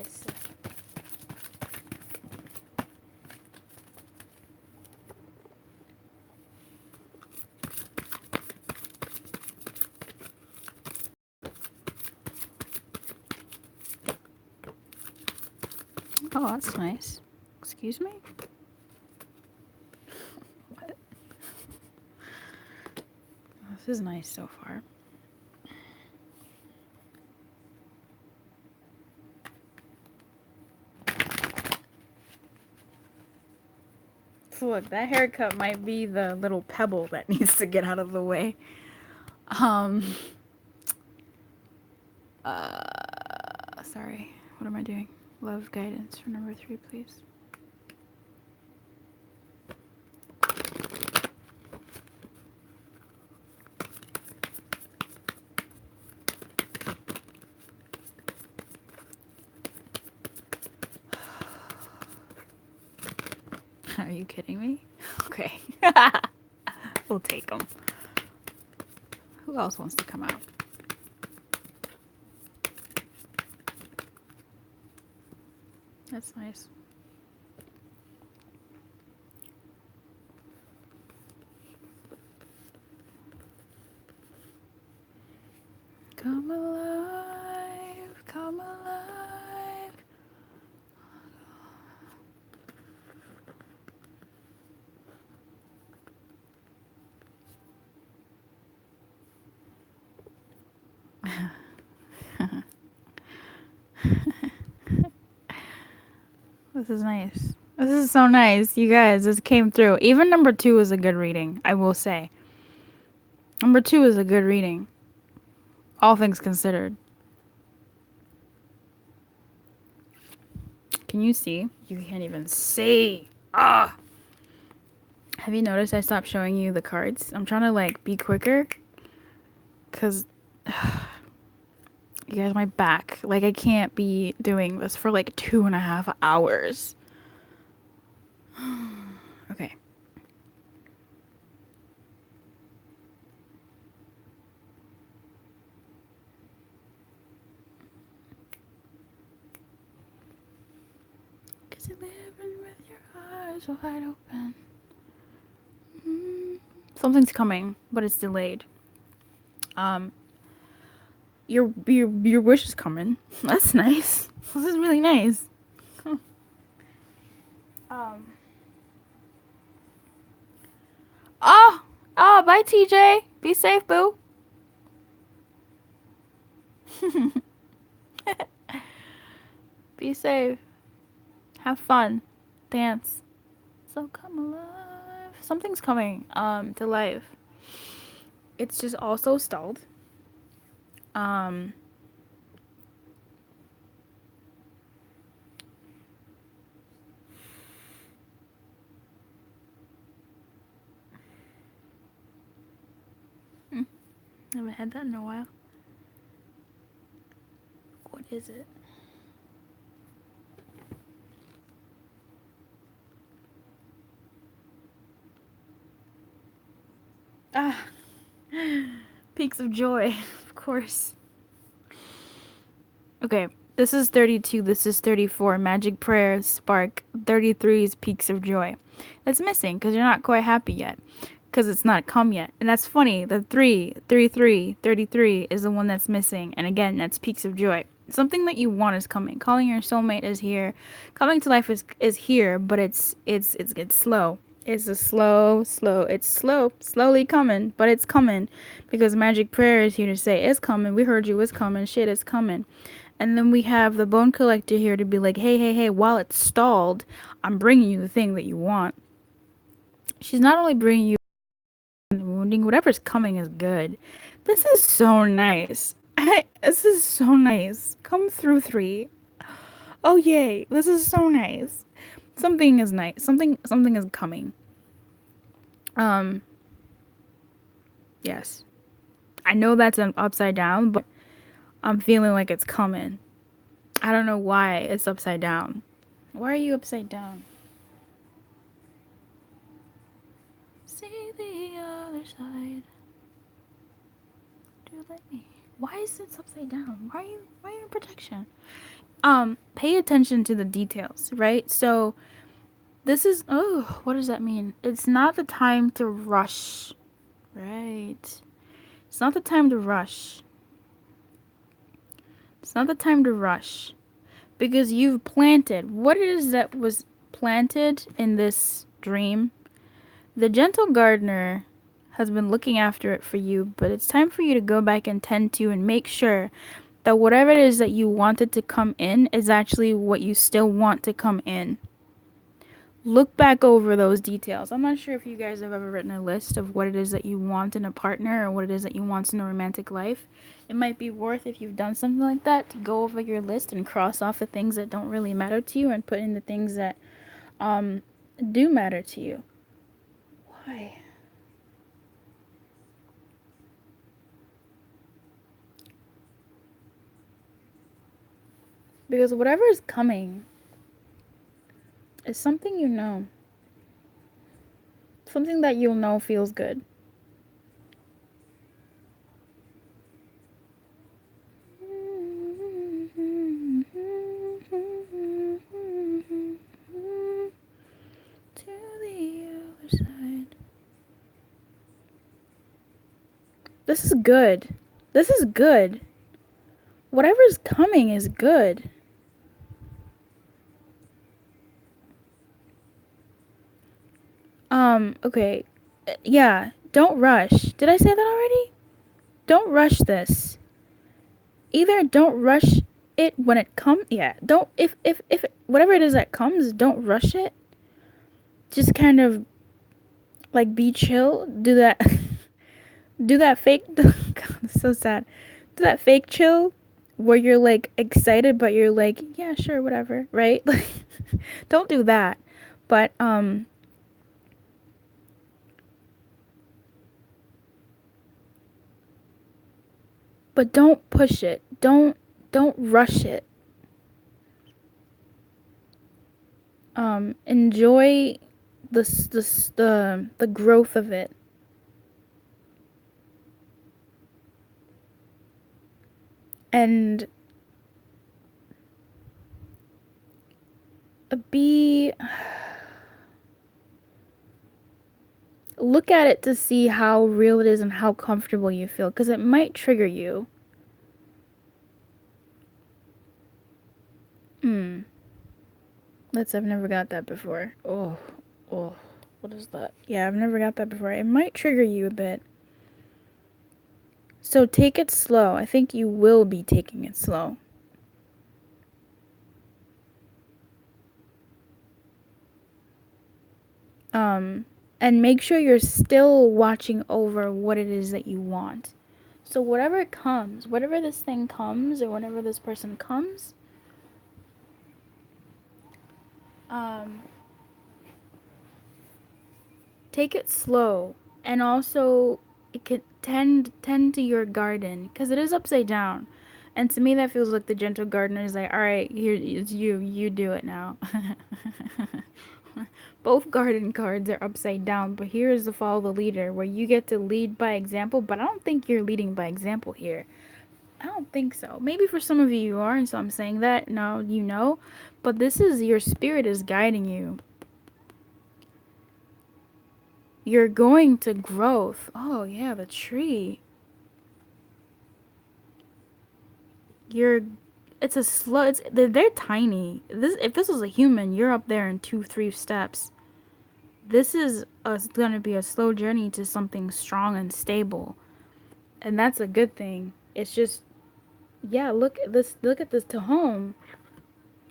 Oh, that's nice. Excuse me? What? This is nice so far. So look, that haircut might be the little pebble that needs to get out of the way. Sorry. What am I doing? Love guidance for number 3, please. Are you kidding me? Okay. We'll take them. Who else wants to come out? That's nice. Come alive, come alive. This is nice. This is so nice. You guys, this came through. Even number 2 is a good reading, I will say. Number 2 is a good reading. All things considered. Can you see? You can't even see. Ah! Have you noticed I stopped showing you the cards? I'm trying to, like, be quicker. Because You guys, my back. Like, I can't be doing this for like 2.5 hours. Okay. Cause you're living with your eyes wide open. Something's coming, but it's delayed. Your wish is coming. That's nice. This is really nice. Um. Oh, bye, TJ. Be safe, boo. Be safe. Have fun. Dance. So come alive. Something's coming. To life. It's just also stalled. Um. I haven't had that in a while. What is it? Ah. Peaks of joy, of course. Okay, this is 32, this is 34. Magic Prayer, Spark. 33 is Peaks of Joy. That's missing because you're not quite happy yet. Because it's not come yet. And that's funny. The 33 is the one that's missing. And again, that's Peaks of Joy. Something that you want is coming. Calling your soulmate is here. Coming to life is here, but it's slow. It's a it's slowly coming, but it's coming because Magic Prayer is here to say it's coming. We heard you, it's coming, shit, it's coming. And then we have the Bone Collector here to be like, hey, while it's stalled, I'm bringing you the thing that you want. She's not only bringing you wounding, whatever's coming is good. This is so nice. This is so nice. Come through 3. Oh yay! This is so nice. Something is nice. Something is coming. Yes. I know that's an upside down, but I'm feeling like it's coming. I don't know why it's upside down. Why are you upside down? See the other side. Do let me. Why is it upside down? Why are you in protection? Pay attention to the details, right? So this is what does that mean? It's not the time to rush. Right. It's not the time to rush. It's not the time to rush. Because you've planted what it is that was planted in this dream. The gentle gardener has been looking after it for you, but it's time for you to go back and tend to and make sure that whatever it is that you wanted to come in is actually what you still want to come in. Look back over those details. I'm not sure if you guys have ever written a list of what it is that you want in a partner or what it is that you want in a romantic life. It might be worth, if you've done something like that, to go over your list and cross off the things that don't really matter to you and put in the things that do matter to you. Why? Because whatever is coming is something you know. Something that you'll know feels good. To the other side. This is good. This is good. Whatever's coming is good. Okay. Yeah, don't rush. Did I say that already? Don't rush this. Either don't rush it when it comes. Yeah, don't, if whatever it is that comes, don't rush it. Just kind of, like, be chill. Do that, do that fake, God, it's so sad. Do that fake chill where you're, like, excited, but you're like, yeah, sure, whatever, right? Like, don't do that. But, don't push it. Don't don't rush it. Enjoy the growth of it. And be look at it to see how real it is and how comfortable you feel, because it might trigger you. I've never got that before. Oh, what is that? Yeah, I've never got that before. It might trigger you a bit. So take it slow. I think you will be taking it slow. And make sure you're still watching over what it is that you want. So whatever comes, whatever this thing comes, or whenever this person comes, take it slow. And also, it could tend to your garden, because it is upside down. And to me, that feels like the gentle gardener is like, all right, here it's you. You do it now. Both garden cards are upside down, but here is the follow the leader, where you get to lead by example. But I don't think you're leading by example here. I don't think so. Maybe for some of you you are, and so I'm saying that. No, you know. But this is your spirit is guiding you. You're going to growth. Oh, yeah, the tree. It's a slow, they're tiny. If this was a human, you're up there in 2-3 steps. This is going to be a slow journey to something strong and stable. And that's a good thing. It's just, yeah, look at this to home.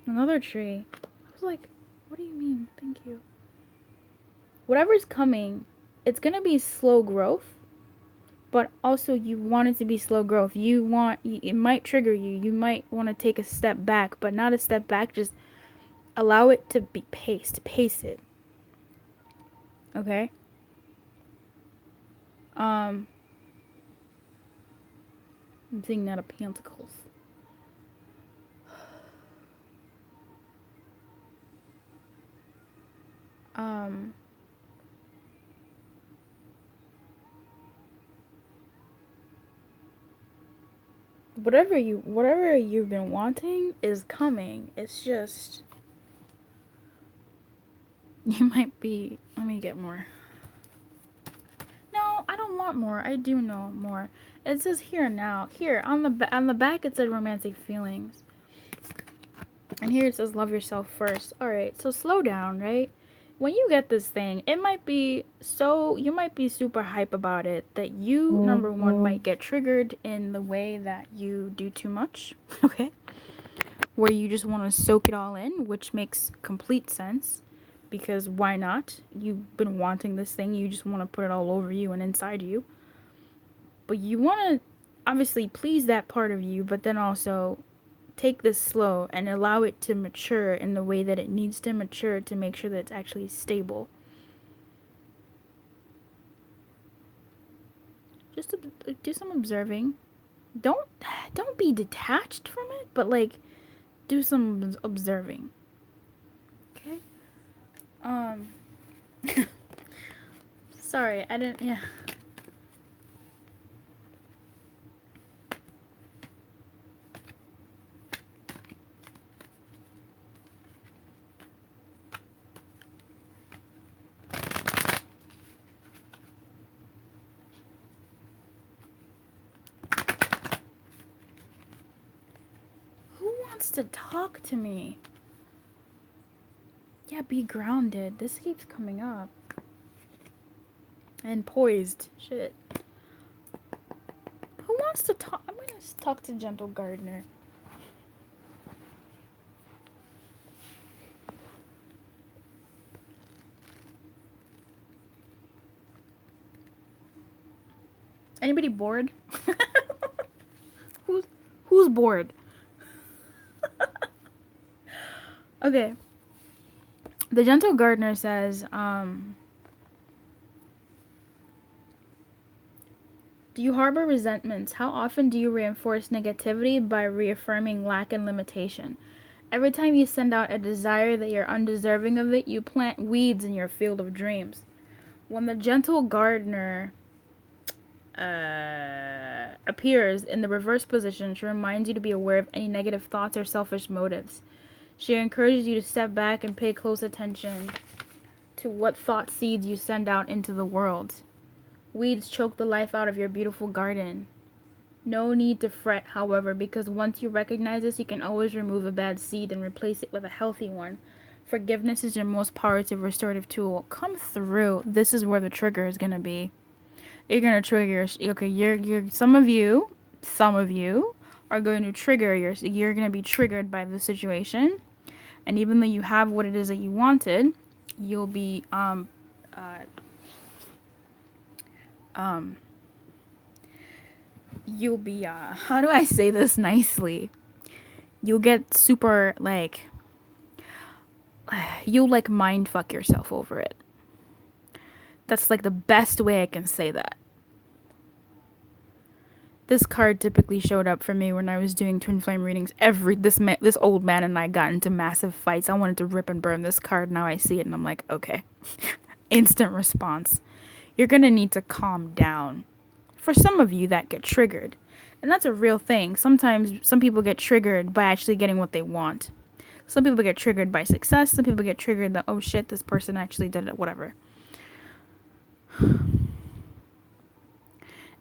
Another tree. I was like, what do you mean? Thank you. Whatever's coming, it's going to be slow growth, but also you want it to be slow growth. It might trigger you. You might want to take a step back, but not a step back. Just allow it to be paced. Pace it. Okay? I'm seeing that of Pentacles. Whatever you've been wanting is coming. It's just you might be. Let me get more. No, I don't want more. I do know more. It says here now. Here on the back it said romantic feelings. And here it says love yourself first. All right. So slow down, right? When you get this thing, you might be super hype about it that you number one might get triggered in the way that you do too much, okay? Where you just want to soak it all in, which makes complete sense, because why not? You've been wanting this thing, you just want to put it all over you and inside you. But you want to obviously please that part of you, but then also take this slow and allow it to mature in the way that it needs to mature to make sure that it's actually stable. Just to do some observing. Don't be detached from it, but like do some observing. Okay? Sorry, I didn't, yeah. Who wants to talk to me? Yeah, be grounded. This keeps coming up. And poised. Shit. Who wants to talk? I'm gonna talk to Gentle Gardener. Anybody bored? Who's bored? Okay. The Gentle Gardener says, Do you harbor resentments? How often do you reinforce negativity by reaffirming lack and limitation? Every time you send out a desire that you're undeserving of it, you plant weeds in your field of dreams. When the gentle gardener appears in the reverse position, she reminds you to be aware of any negative thoughts or selfish motives. She encourages you to step back and pay close attention to what thought seeds you send out into the world. Weeds choke the life out of your beautiful garden. No need to fret, however, because once you recognize this, you can always remove a bad seed and replace it with a healthy one. Forgiveness is your most powerful restorative tool. Come through. This is where the trigger is going to be. You're going to trigger. Okay, some of you are going to trigger you're going to be triggered by the situation. And even though you have what it is that you wanted, you'll be how do I say this nicely? You'll get super like you'll like mind fuck yourself over it. That's like the best way I can say that. This card typically showed up for me when I was doing twin flame readings. This old man and I got into massive fights. I wanted to rip and burn this card. Now I see it and I'm like, okay. Instant response. You're gonna need to calm down. For some of you that get triggered, and that's a real thing. Sometimes some people get triggered by actually getting what they want. Some people get triggered by success. Some people get triggered that, oh shit, this person actually did it, whatever.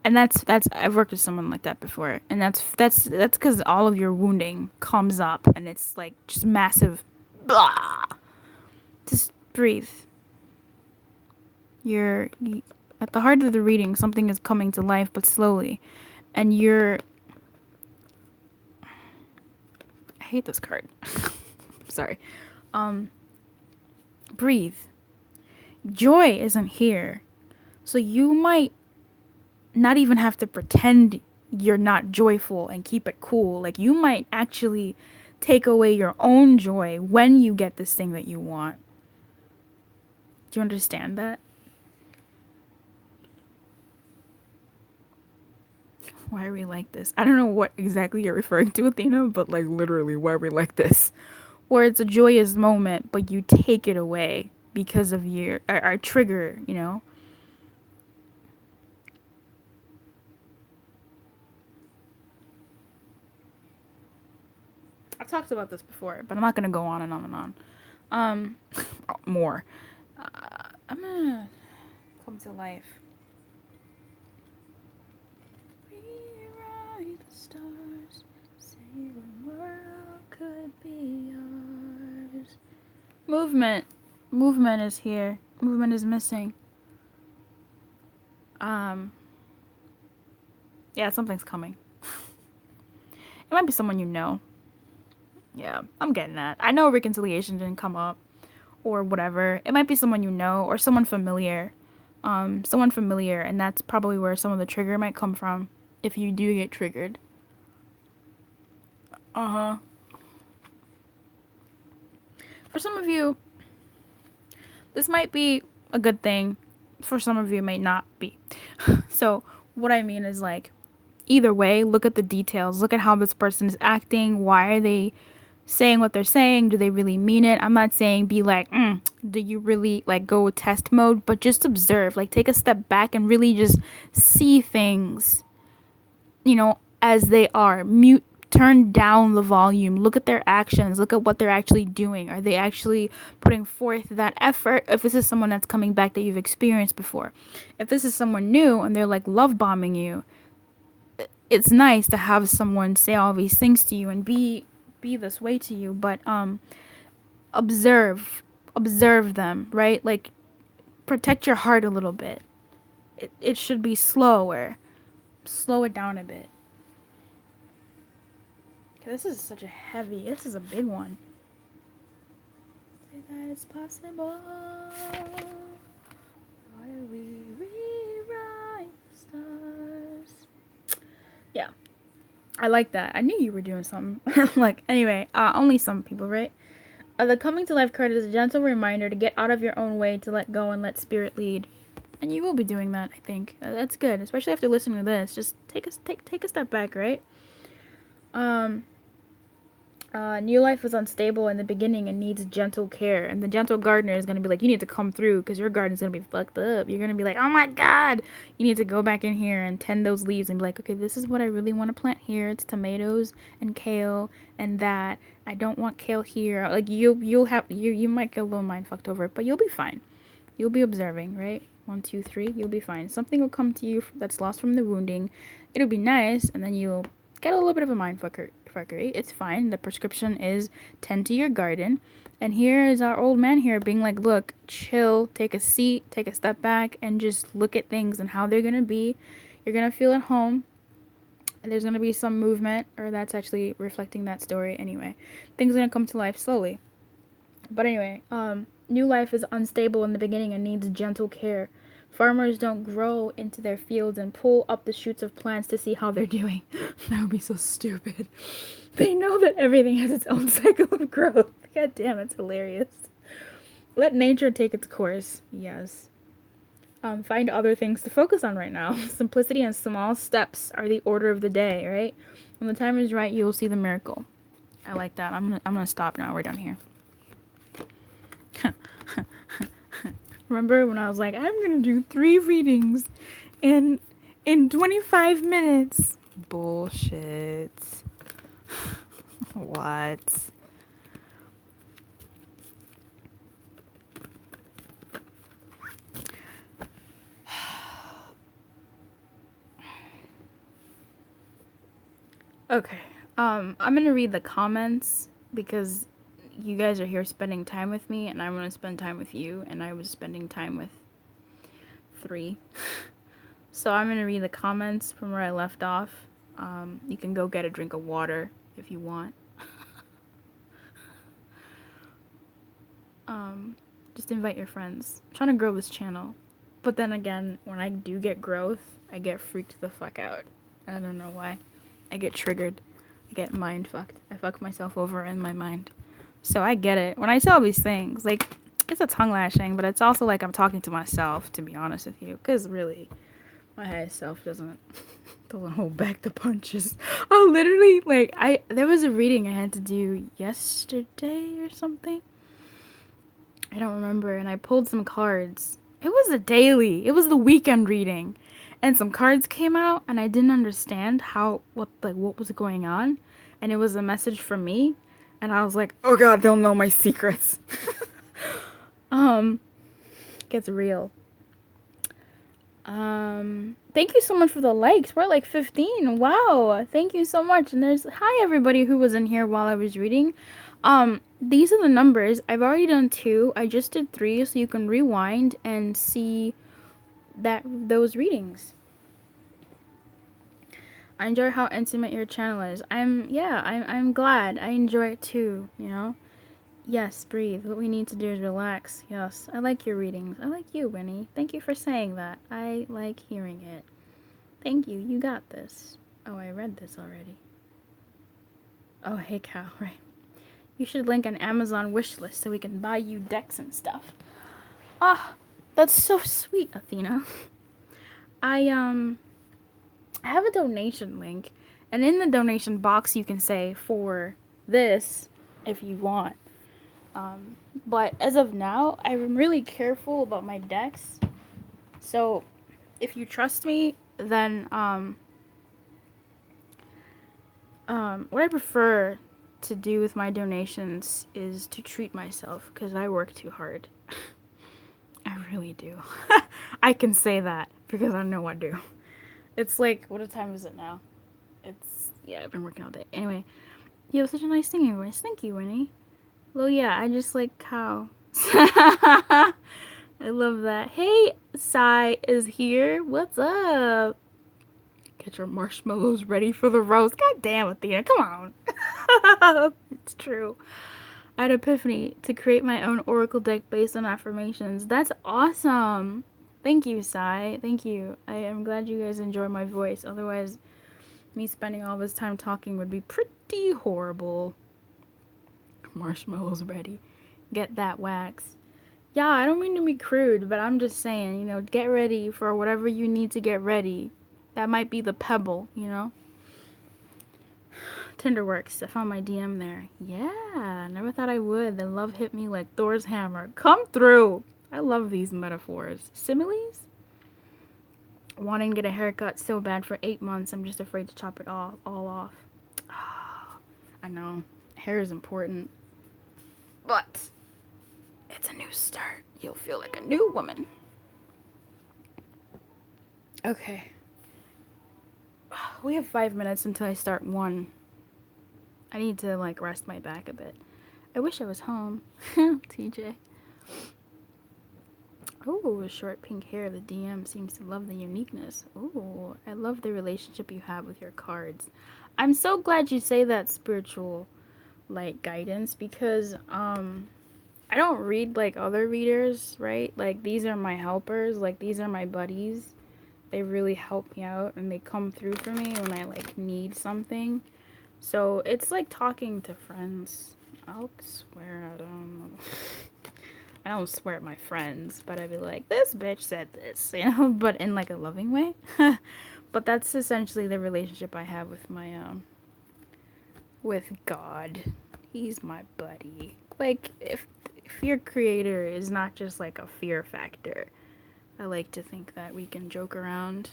And that's I've worked with someone like that before, and that's because all of your wounding comes up, and it's like just massive. Blah. Just breathe. At the heart of the reading, something is coming to life, but slowly, and I hate this card. Sorry. Breathe. Joy isn't here, so you might not even have to pretend you're not joyful and keep it cool. Like, you might actually take away your own joy when you get this thing that you want. Do you understand that? Why are we like this? I don't know what exactly you're referring to, Athena, but like literally, why are we like this? Where it's a joyous moment, but you take it away because of our trigger, you know? I've talked about this before, but I'm not gonna go on and on and on. More. I'm gonna come to life. Rewrite the stars, say the world could be yours. Movement. Movement is here. Movement is missing. Yeah, something's coming. It might be someone you know. Yeah, I'm getting that. I know reconciliation didn't come up or whatever. It might be someone you know or someone familiar. And that's probably where some of the trigger might come from if you do get triggered. For some of you, this might be a good thing. For some of you, it might not be. So what I mean is, like, either way, look at the details. Look at how this person is acting. Why are they saying what they're saying? Do they really mean it? I'm not saying be like, do you really, like, go test mode? But just observe. Like, take a step back and really just see things, you know, as they are. Turn down the volume. Look at their actions. Look at what they're actually doing. Are they actually putting forth that effort? If this is someone that's coming back that you've experienced before. If this is someone new and they're like love bombing you, it's nice to have someone say all these things to you and be this way to you, but observe them, right? Like, protect your heart a little bit. It should be slower. Slow it down a bit. This is this is a big one. Say that it's possible. Why do we rewrite the stars? Yeah. I like that. I knew you were doing something. Like, anyway, only some people, right? The coming to life card is a gentle reminder to get out of your own way, to let go and let spirit lead. And you will be doing that, I think. That's good, especially after listening to this. Just take a step back, right? Um, New life is unstable in the beginning and needs gentle care. And the gentle gardener is going to be like, you need to come through because your garden's going to be fucked up. You're going to be like, oh my God. You need to go back in here and tend those leaves and be like, okay, this is what I really want to plant here. It's tomatoes and kale and that. I don't want kale here. Like you might get a little mind fucked over it, but you'll be fine. You'll be observing, right? 1, 2, 3. You'll be fine. Something will come to you that's lost from the wounding. It'll be nice, and then you'll get a little bit of a mind fuckery. It's fine. The prescription is tend to your garden. And here is our old man here being like, look, chill, take a seat, take a step back, and just look at things and how they're going to be. You're going to feel at home. And there's going to be some movement, or that's actually reflecting that story anyway. Things are going to come to life slowly. But anyway, new life is unstable in the beginning and needs gentle care. Farmers don't grow into their fields and pull up the shoots of plants to see how they're doing. That would be so stupid. They know that everything has its own cycle of growth. God damn, it's hilarious. Let nature take its course. Yes. Find other things to focus on right now. Simplicity and small steps are the order of the day, right? When the time is right, you will see the miracle. I like that. I'm gonna stop now. We're done here. Remember when I was like, I'm gonna do 3 readings in 25 minutes? Bullshit. What? Okay. I'm gonna read the comments because you guys are here spending time with me, and I want to spend time with you, and I was spending time with 3. So I'm gonna read the comments from where I left off. You can go get a drink of water if you want. Just invite your friends. I'm trying to grow this channel. But then again, when I do get growth, I get freaked the fuck out. I don't know why. I get triggered. I get mind fucked. I fuck myself over in my mind. So I get it. When I say all these things, like, it's a tongue lashing, but it's also like I'm talking to myself, to be honest with you. Because really, my highest self doesn't hold back the punches. Oh, literally, like, there was a reading I had to do yesterday or something. I don't remember, and I pulled some cards. It was a daily. It was the weekend reading. And some cards came out, and I didn't understand what was going on. And it was a message from me. And I was like, oh God, they'll know my secrets. Gets real. Thank you so much for the likes. We're at like 15. Wow. Thank you so much. And hi everybody who was in here while I was reading. These are the numbers. I've already done 2. I just did 3, so you can rewind and see those readings. I enjoy how intimate your channel is. I'm glad. I enjoy it too, you know? Yes, breathe. What we need to do is relax. Yes, I like your readings. I like you, Winnie. Thank you for saying that. I like hearing it. Thank you. You got this. Oh, I read this already. Oh, hey, cow, right. You should link an Amazon wish list so we can buy you decks and stuff. Ah, that's so sweet, Athena. I have a donation link, and in the donation box you can say for this if you want. But as of now, I'm really careful about my decks. So if you trust me, then what I prefer to do with my donations is to treat myself, because I work too hard. I really do. I can say that because I know I do. It's like, what time is it now? I've been working all day. Anyway, you have such a nice singing voice. Thank you, Winnie. Well, yeah, I just like cow. I love that. Hey, Sai is here. What's up? Get your marshmallows ready for the roast. God damn, Athena, come on. It's true. I had epiphany to create my own oracle deck based on affirmations. That's awesome. Thank you, Sai. Thank you. I am glad you guys enjoy my voice. Otherwise, me spending all this time talking would be pretty horrible. Marshmallows ready. Get that wax. Yeah, I don't mean to be crude, but I'm just saying, get ready for whatever you need to get ready. That might be the pebble. Tinderworks. I found my DM there. Yeah, never thought I would. Then love hit me like Thor's hammer. Come through. I love these metaphors. Similes? Wanting to get a haircut so bad for 8 months, I'm just afraid to chop it all off. I know. Hair is important. But it's a new start. You'll feel like a new woman. Okay. We have 5 minutes until I start one. I need to, rest my back a bit. I wish I was home. TJ. Oh, short pink hair. The DM seems to love the uniqueness. Oh, I love the relationship you have with your cards. I'm so glad you say that, spiritual, guidance, because, I don't read like other readers, right? Like, these are my helpers. Like, these are my buddies. They really help me out and they come through for me when I, need something. So, it's like talking to friends. I'll swear at them. I don't swear at my friends, but I'd be like, this bitch said this, but in like a loving way. But that's essentially the relationship I have with my with God. He's my buddy. Like, if your creator is not just like a fear factor, I like to think that we can joke around.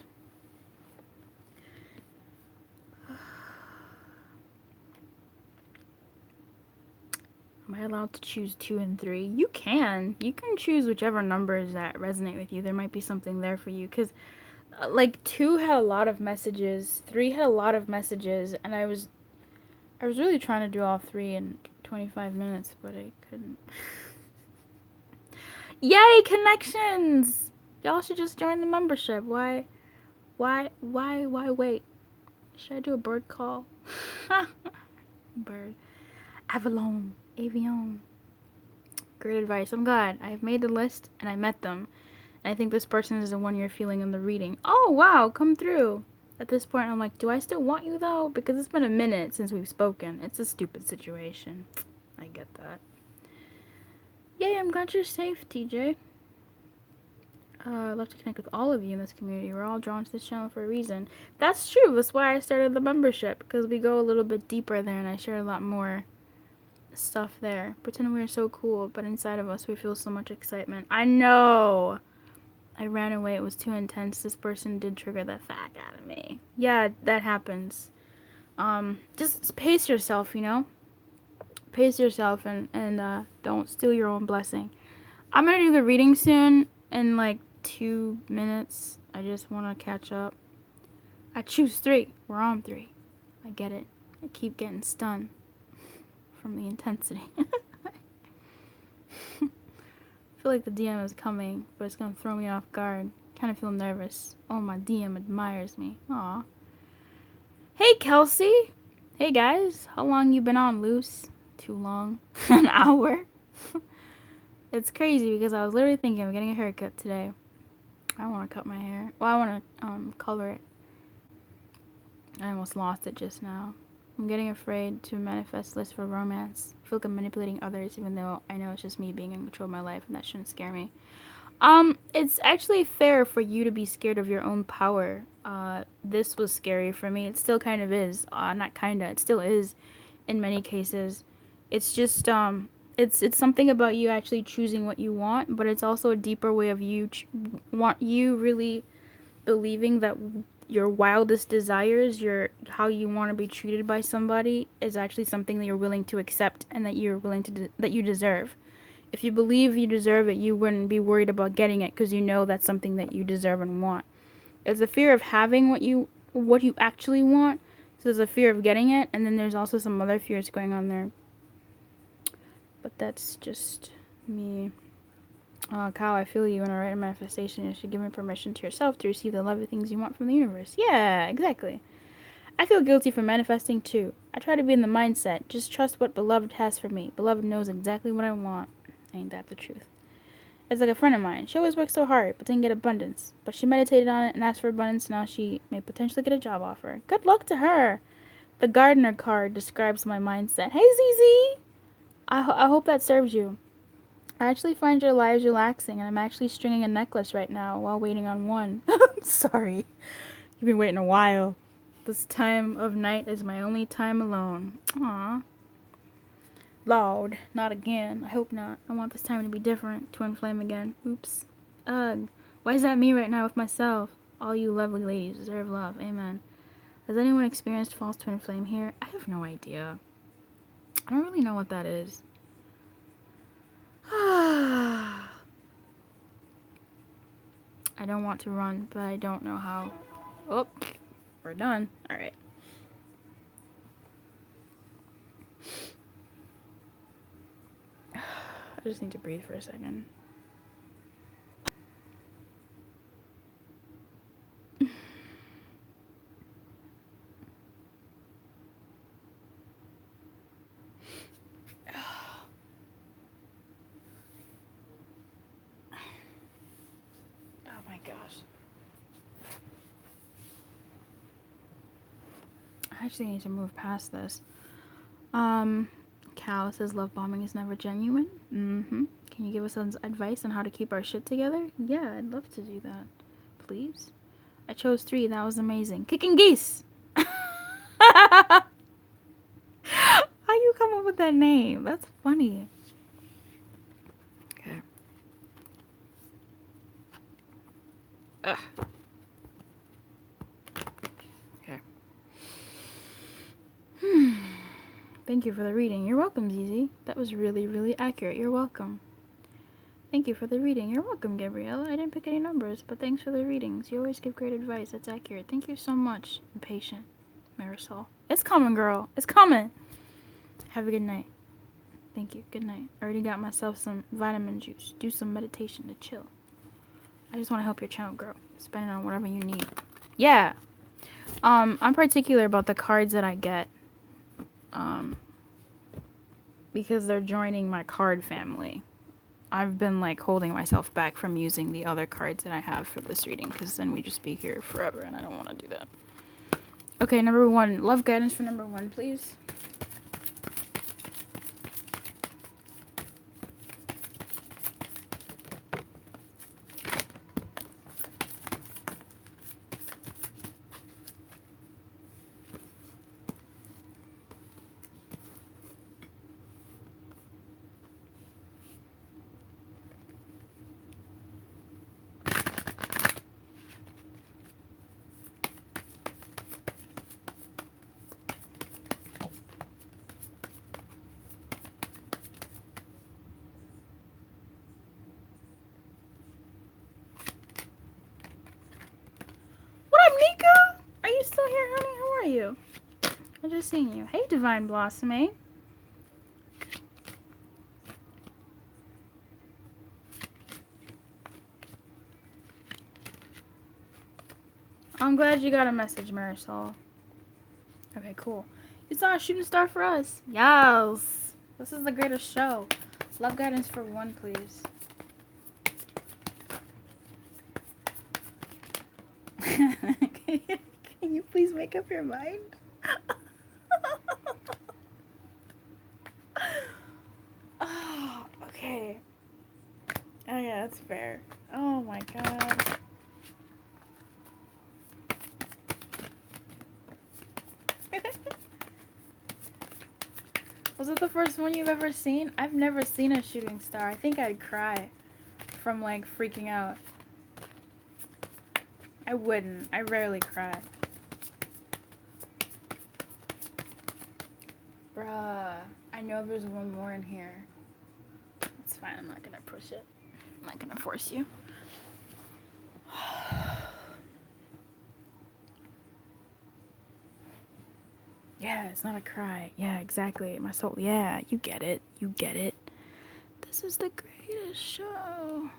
Am I allowed to choose 2 and 3? You can. You can choose whichever numbers that resonate with you. There might be something there for you. Because, 2 had a lot of messages, 3 had a lot of messages, and I was really trying to do all 3 in 25 minutes, but I couldn't. Yay, connections! Y'all should just join the membership. Why wait? Should I do a bird call? Bird. Avalon. Avion. Great advice. I'm glad. I've made the list and I met them. And I think this person is the one you're feeling in the reading. Oh, wow. Come through. At this point, I'm like, do I still want you, though? Because it's been a minute since we've spoken. It's a stupid situation. I get that. Yay, I'm glad you're safe, TJ. I'd love to connect with all of you in this community. We're all drawn to this channel for a reason. That's true. That's why I started the membership. Because we go a little bit deeper there and I share a lot more stuff there. Pretend we're so cool, but inside of us we feel so much excitement. I know! I ran away. It was too intense. This person did trigger the fuck out of me. Yeah, that happens. Just pace yourself, Pace yourself and don't steal your own blessing. I'm gonna do the reading soon in 2 minutes. I just want to catch up. I choose 3. We're on 3. I get it. I keep getting stunned from the intensity. I feel like the DM is coming, but it's gonna throw me off guard. Kind of feel nervous. Oh, my DM admires me. Aw. Hey, Kelsey. Hey, guys. How long you been on, Luce? Too long. An hour. It's crazy because I was literally thinking of getting a haircut today. I want to cut my hair. Well, I want to color it. I almost lost it just now. I'm getting afraid to manifest lists for romance. I feel like I'm manipulating others even though I know it's just me being in control of my life and that shouldn't scare me. It's actually fair for you to be scared of your own power. This was scary for me. It still kind of is. Not kinda. It still is in many cases. It's just, it's something about you actually choosing what you want, but it's also a deeper way of you really believing that your wildest desires, how you want to be treated by somebody, is actually something that you're willing to accept and that you're willing to that you deserve. If you believe you deserve it, you wouldn't be worried about getting it because you know that's something that you deserve and want. There's a fear of having what you actually want. So there's a fear of getting it, and then there's also some other fears going on there. But that's just me. Kyle, I feel you. In a right manifestation, you should give permission to yourself to receive the lovely things you want from the universe. Yeah, exactly. I feel guilty for manifesting too. I try to be in the mindset. Just trust what Beloved has for me. Beloved knows exactly what I want. Ain't that the truth? It's like a friend of mine. She always worked so hard, but didn't get abundance. But she meditated on it and asked for abundance. Now she may potentially get a job offer. Good luck to her. The gardener card describes my mindset. Hey, ZZ! I hope that serves you. I actually find your lives relaxing, and I'm actually stringing a necklace right now while waiting on one. Sorry. You've been waiting a while. This time of night is my only time alone. Aww. Lord, not again. I hope not. I want this time to be different. Twin flame again. Oops. Ugh. Why is that me right now with myself? All you lovely ladies deserve love. Amen. Has anyone experienced false twin flame here? I have no idea. I don't really know what that is. I don't want to run, but I don't know how. Oh, we're done. Alright. I just need to breathe for a second. Oh my gosh. I actually need to move past this. Cal says love bombing is never genuine. Mm-hmm. Can you give us some advice on how to keep our shit together? Yeah, I'd love to do that. Please? I chose 3. That was amazing. Kicking geese! How you come up with that name? That's funny. Okay. Ugh. Okay. Thank you for the reading. You're welcome, Zizi. That was really, really accurate. You're welcome. Thank you for the reading. You're welcome, Gabriella. I didn't pick any numbers, but thanks for the readings. You always give great advice. That's accurate. Thank you so much. I'm patient. Marisol. It's coming, girl. It's coming. Have a good night. Thank you. Good night. I already got myself some vitamin juice. Do some meditation to chill. I just want to help your channel grow. Spend it on whatever you need. Yeah. I'm particular about the cards that I get. Because they're joining my card family. I've been like holding myself back from using the other cards that I have for this reading because then we just be here forever and I don't want to do that. Okay, number 1. Love guidance for number 1, please. What up, Nika? Are you still here, honey? How are you? I just seen you. Hey, Divine Blossom, eh? I'm glad you got a message, Marisol. Okay, cool. You saw a shooting star for us. Yes. This is the greatest show. Love guidance for 1, please. Can you please make up your mind? Oh, okay. Oh yeah, that's fair. Oh my god. Was it the first one you've ever seen? I've never seen a shooting star. I think I'd cry from like freaking out. I wouldn't. I rarely cry. Bruh. I know there's one more in here. It's fine. I'm not gonna push it. I'm not gonna force you. Yeah, it's not a cry. Yeah, exactly. My soul. Yeah, you get it. You get it. This is the greatest show.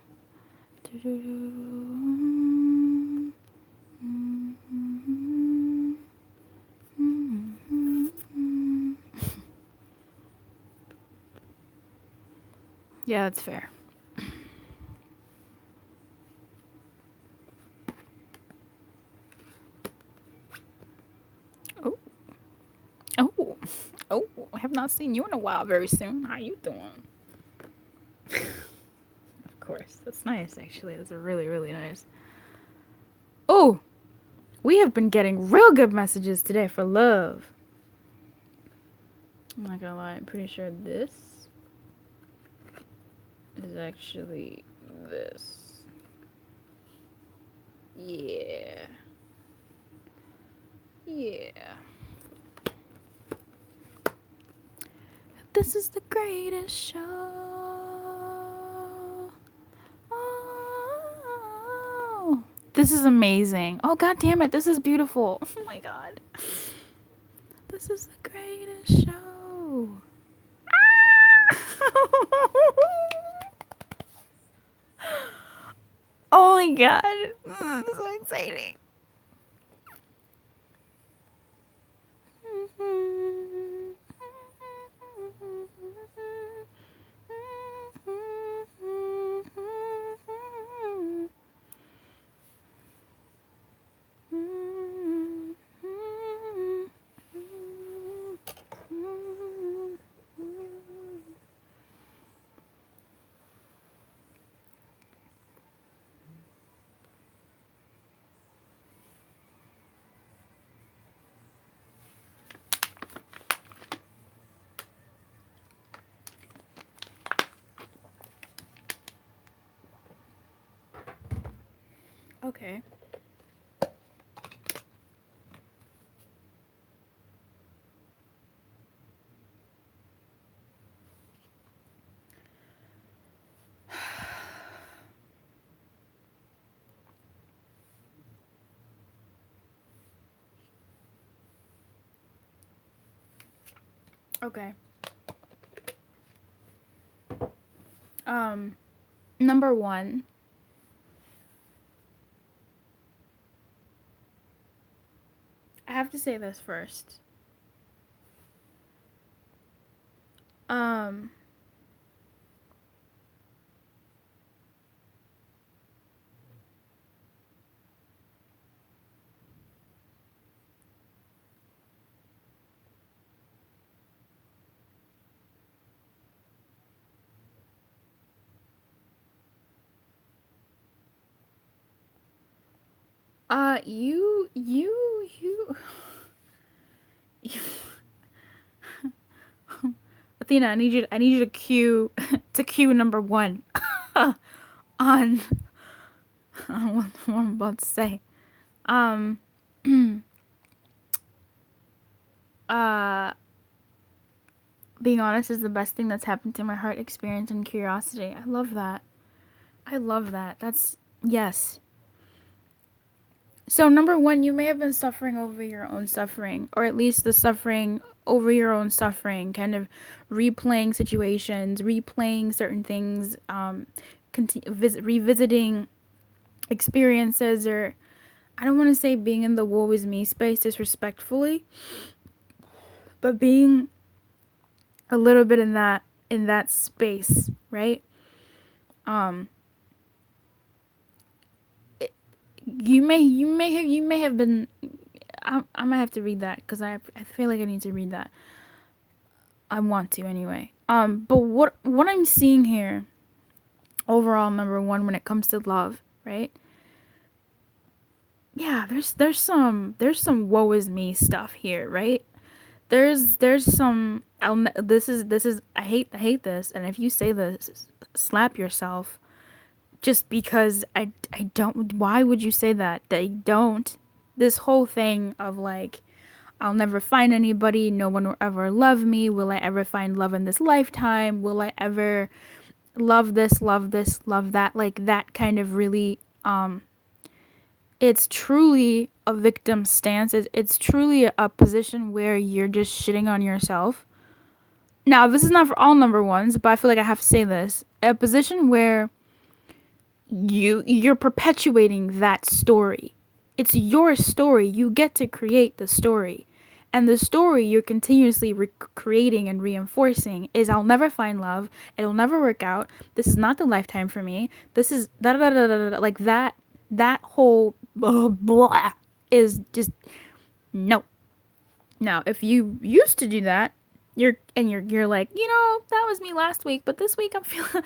Yeah, that's fair. Oh. Oh. I have not seen you in a while very soon. How you doing? course. That's nice, actually. That's really, really nice. Oh, we have been getting real good messages today for love. I'm not gonna lie, I'm pretty sure this is actually this. Yeah. Yeah. This is the greatest show. Oh. This is amazing. Oh, god damn it. This is beautiful. Oh my god. This is the greatest show. Oh my god. This is so exciting. Okay. Okay. Number one. I have to say this first. Um, you, you Athena, I need you to cue, to cue number one, on, what I'm about to say. Um, uh, being honest is the best thing that's happened to my heart, experience, and curiosity. I love that. I love that. That's, yes. So, number one, you may have been suffering over your own suffering, or at least the suffering over your own suffering, kind of replaying situations, replaying certain things, revisiting experiences, or I don't want to say being in the woe is me space disrespectfully, but being a little bit in that space, right? Um, you may have been. I might have to read that because I feel like I need to read that. I want to anyway. But what I'm seeing here, overall, number one, when it comes to love, right? Yeah, there's some woe is me stuff here, right? There's some. This is I hate this, and if you say this, slap yourself. Just because I don't. Why would you say that? They don't. This whole thing of like, I'll never find anybody. No one will ever love me. Will I ever find love in this lifetime? Will I ever love this, love that? Like that kind of really. It's truly a victim stance. It's truly a position where you're just shitting on yourself. Now, this is not for all number ones, but I feel like I have to say this. A position where you're perpetuating that story. It's your story. You get to create the story. And the story you're continuously creating and reinforcing is I'll never find love. It'll never work out. This is not the lifetime for me. This is da da da da da da. Like that whole blah is just no. Now, if you used to do that, you're like, that was me last week, but this week I'm feeling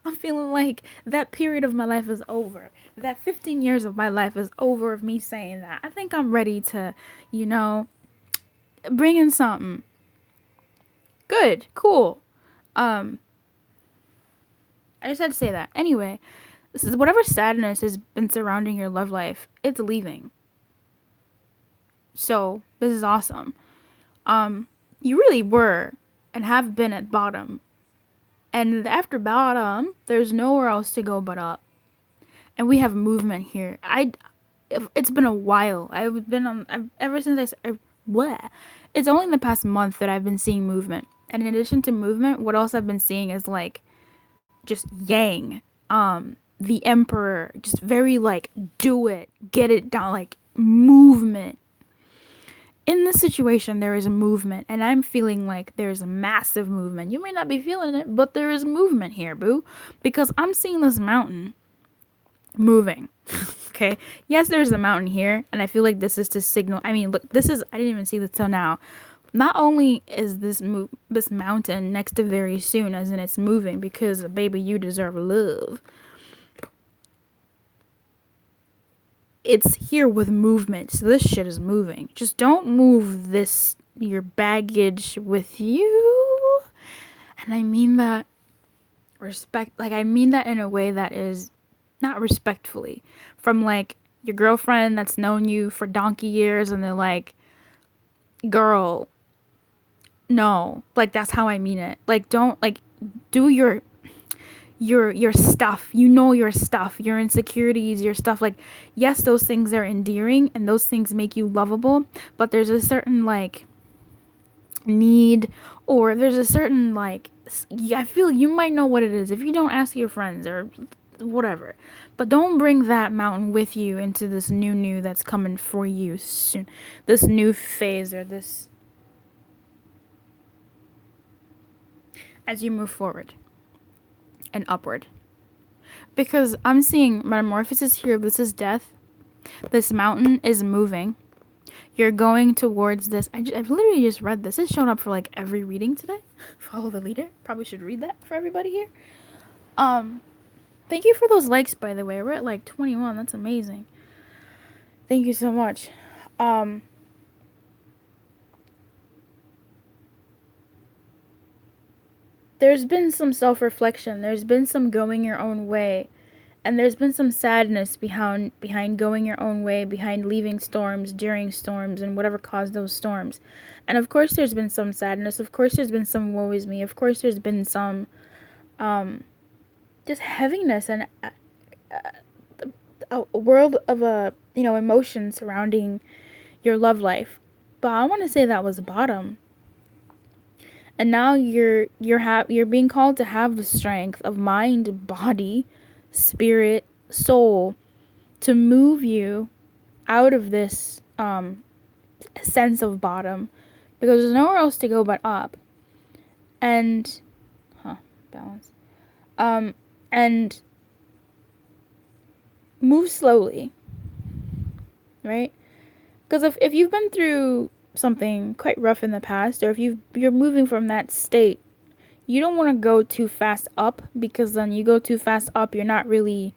I'm feeling like that period of my life is over. That 15 years of my life is over of me saying that. I think I'm ready to, you know, bring in something. Good, cool. Um I just had to say that. Anyway, this is whatever sadness has been surrounding your love life, it's leaving. So, this is awesome. You really were and have been at bottom. And after bottom, there's nowhere else to go but up. And we have movement here. It's been a while. Ever since bleh. It's only in the past month that I've been seeing movement. And in addition to movement, what else I've been seeing is like just yang, the emperor, just very like do it, get it done, like movement. In this situation, there is a movement, and I'm feeling like there's a massive movement. You may not be feeling it, but there is movement here, boo, because I'm seeing this mountain moving. Okay, yes, there's a mountain here, and I feel like this is to signal. I mean, look, I didn't even see this till now. Not only is this mountain next to very soon, as in it's moving, because baby, you deserve love. It's here with movement, so this shit is moving. Just don't move your baggage with you. And I mean that I mean that in a way that is not respectfully. From like your girlfriend that's known you for donkey years and they're like, girl, no. Like that's how I mean it. Like don't like do your stuff. You know your stuff, your insecurities, your stuff. Like yes, those things are endearing and those things make you lovable, but there's a certain like need, or there's a certain like I feel you might know what it is if you don't ask your friends or whatever. But don't bring that mountain with you into this new that's coming for you soon. This new phase or this as you move forward and upward. Because I'm seeing metamorphosis here. This is death. This mountain is moving. You're going towards this. I've literally just read this. It's shown up for like every reading today. Follow the leader. Probably should read that for everybody here. Thank you for those likes, by the way. We're at like 21. That's amazing. Thank you so much. There's been some self-reflection. There's been some going your own way. And there's been some sadness behind going your own way, behind leaving storms, during storms, and whatever caused those storms. And of course there's been some sadness. Of course there's been some woe is me. Of course there's been some just heaviness and a world of emotion surrounding your love life. But I want to say that was the bottom. And now you're being called to have the strength of mind, body, spirit, soul to move you out of this sense of bottom, because there's nowhere else to go but up. And balance. And move slowly, right? Because if you've been through something quite rough in the past, or if you're moving from that state, you don't want to go too fast up, because then you go too fast up, you're not really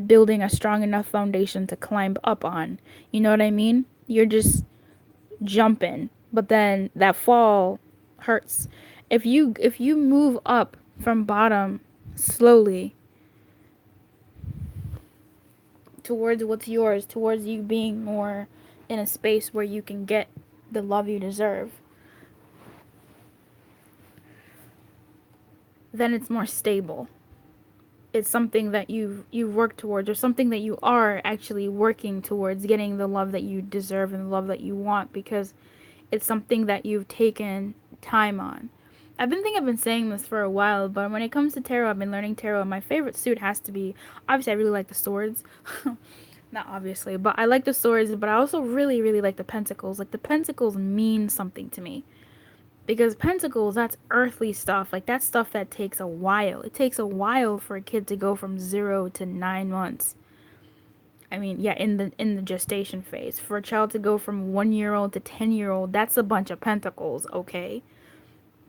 building a strong enough foundation to climb up on. You know what I mean? You're just jumping, but then that fall hurts. If you move up from bottom slowly towards what's yours, towards you being more in a space where you can get the love you deserve, then it's more stable. It's something that you've worked towards, or something that you are actually working towards getting the love that you deserve and the love that you want, because it's something that you've taken time on. I've been saying this for a while, but when it comes to tarot, I've been learning tarot. My favorite suit has to be, obviously I really like the swords. Not obviously, but I like the swords, but I also really, really like the pentacles. Like the pentacles mean something to me. Because pentacles, that's earthly stuff. Like that's stuff that takes a while. It takes a while for a kid to go from 0 to 9 months. I mean, yeah, in the gestation phase. For a child to go from 1-year-old to 10-year-old, that's a bunch of pentacles, okay?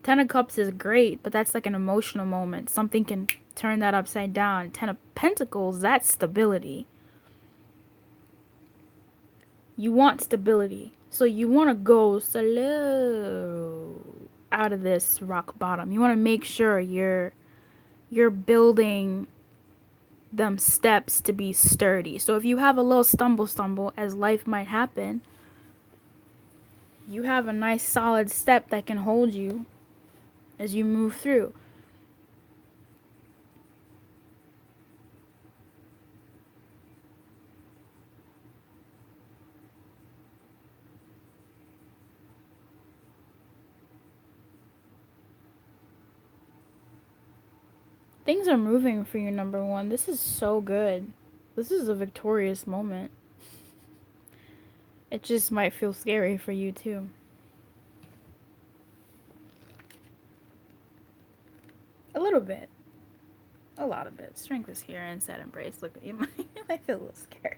Ten of Cups is great, but that's like an emotional moment. Something can turn that upside down. Ten of Pentacles, that's stability. You want stability. So you want to go slow out of this rock bottom. You want to make sure you're building them steps to be sturdy. So if you have a little stumble as life might happen, you have a nice solid step that can hold you as you move through. Things are moving for you, number one. This is so good. This is a victorious moment. It just might feel scary for you, too. A little bit. A lot of it. Strength is here and set embrace. Look at you. I feel a little scared.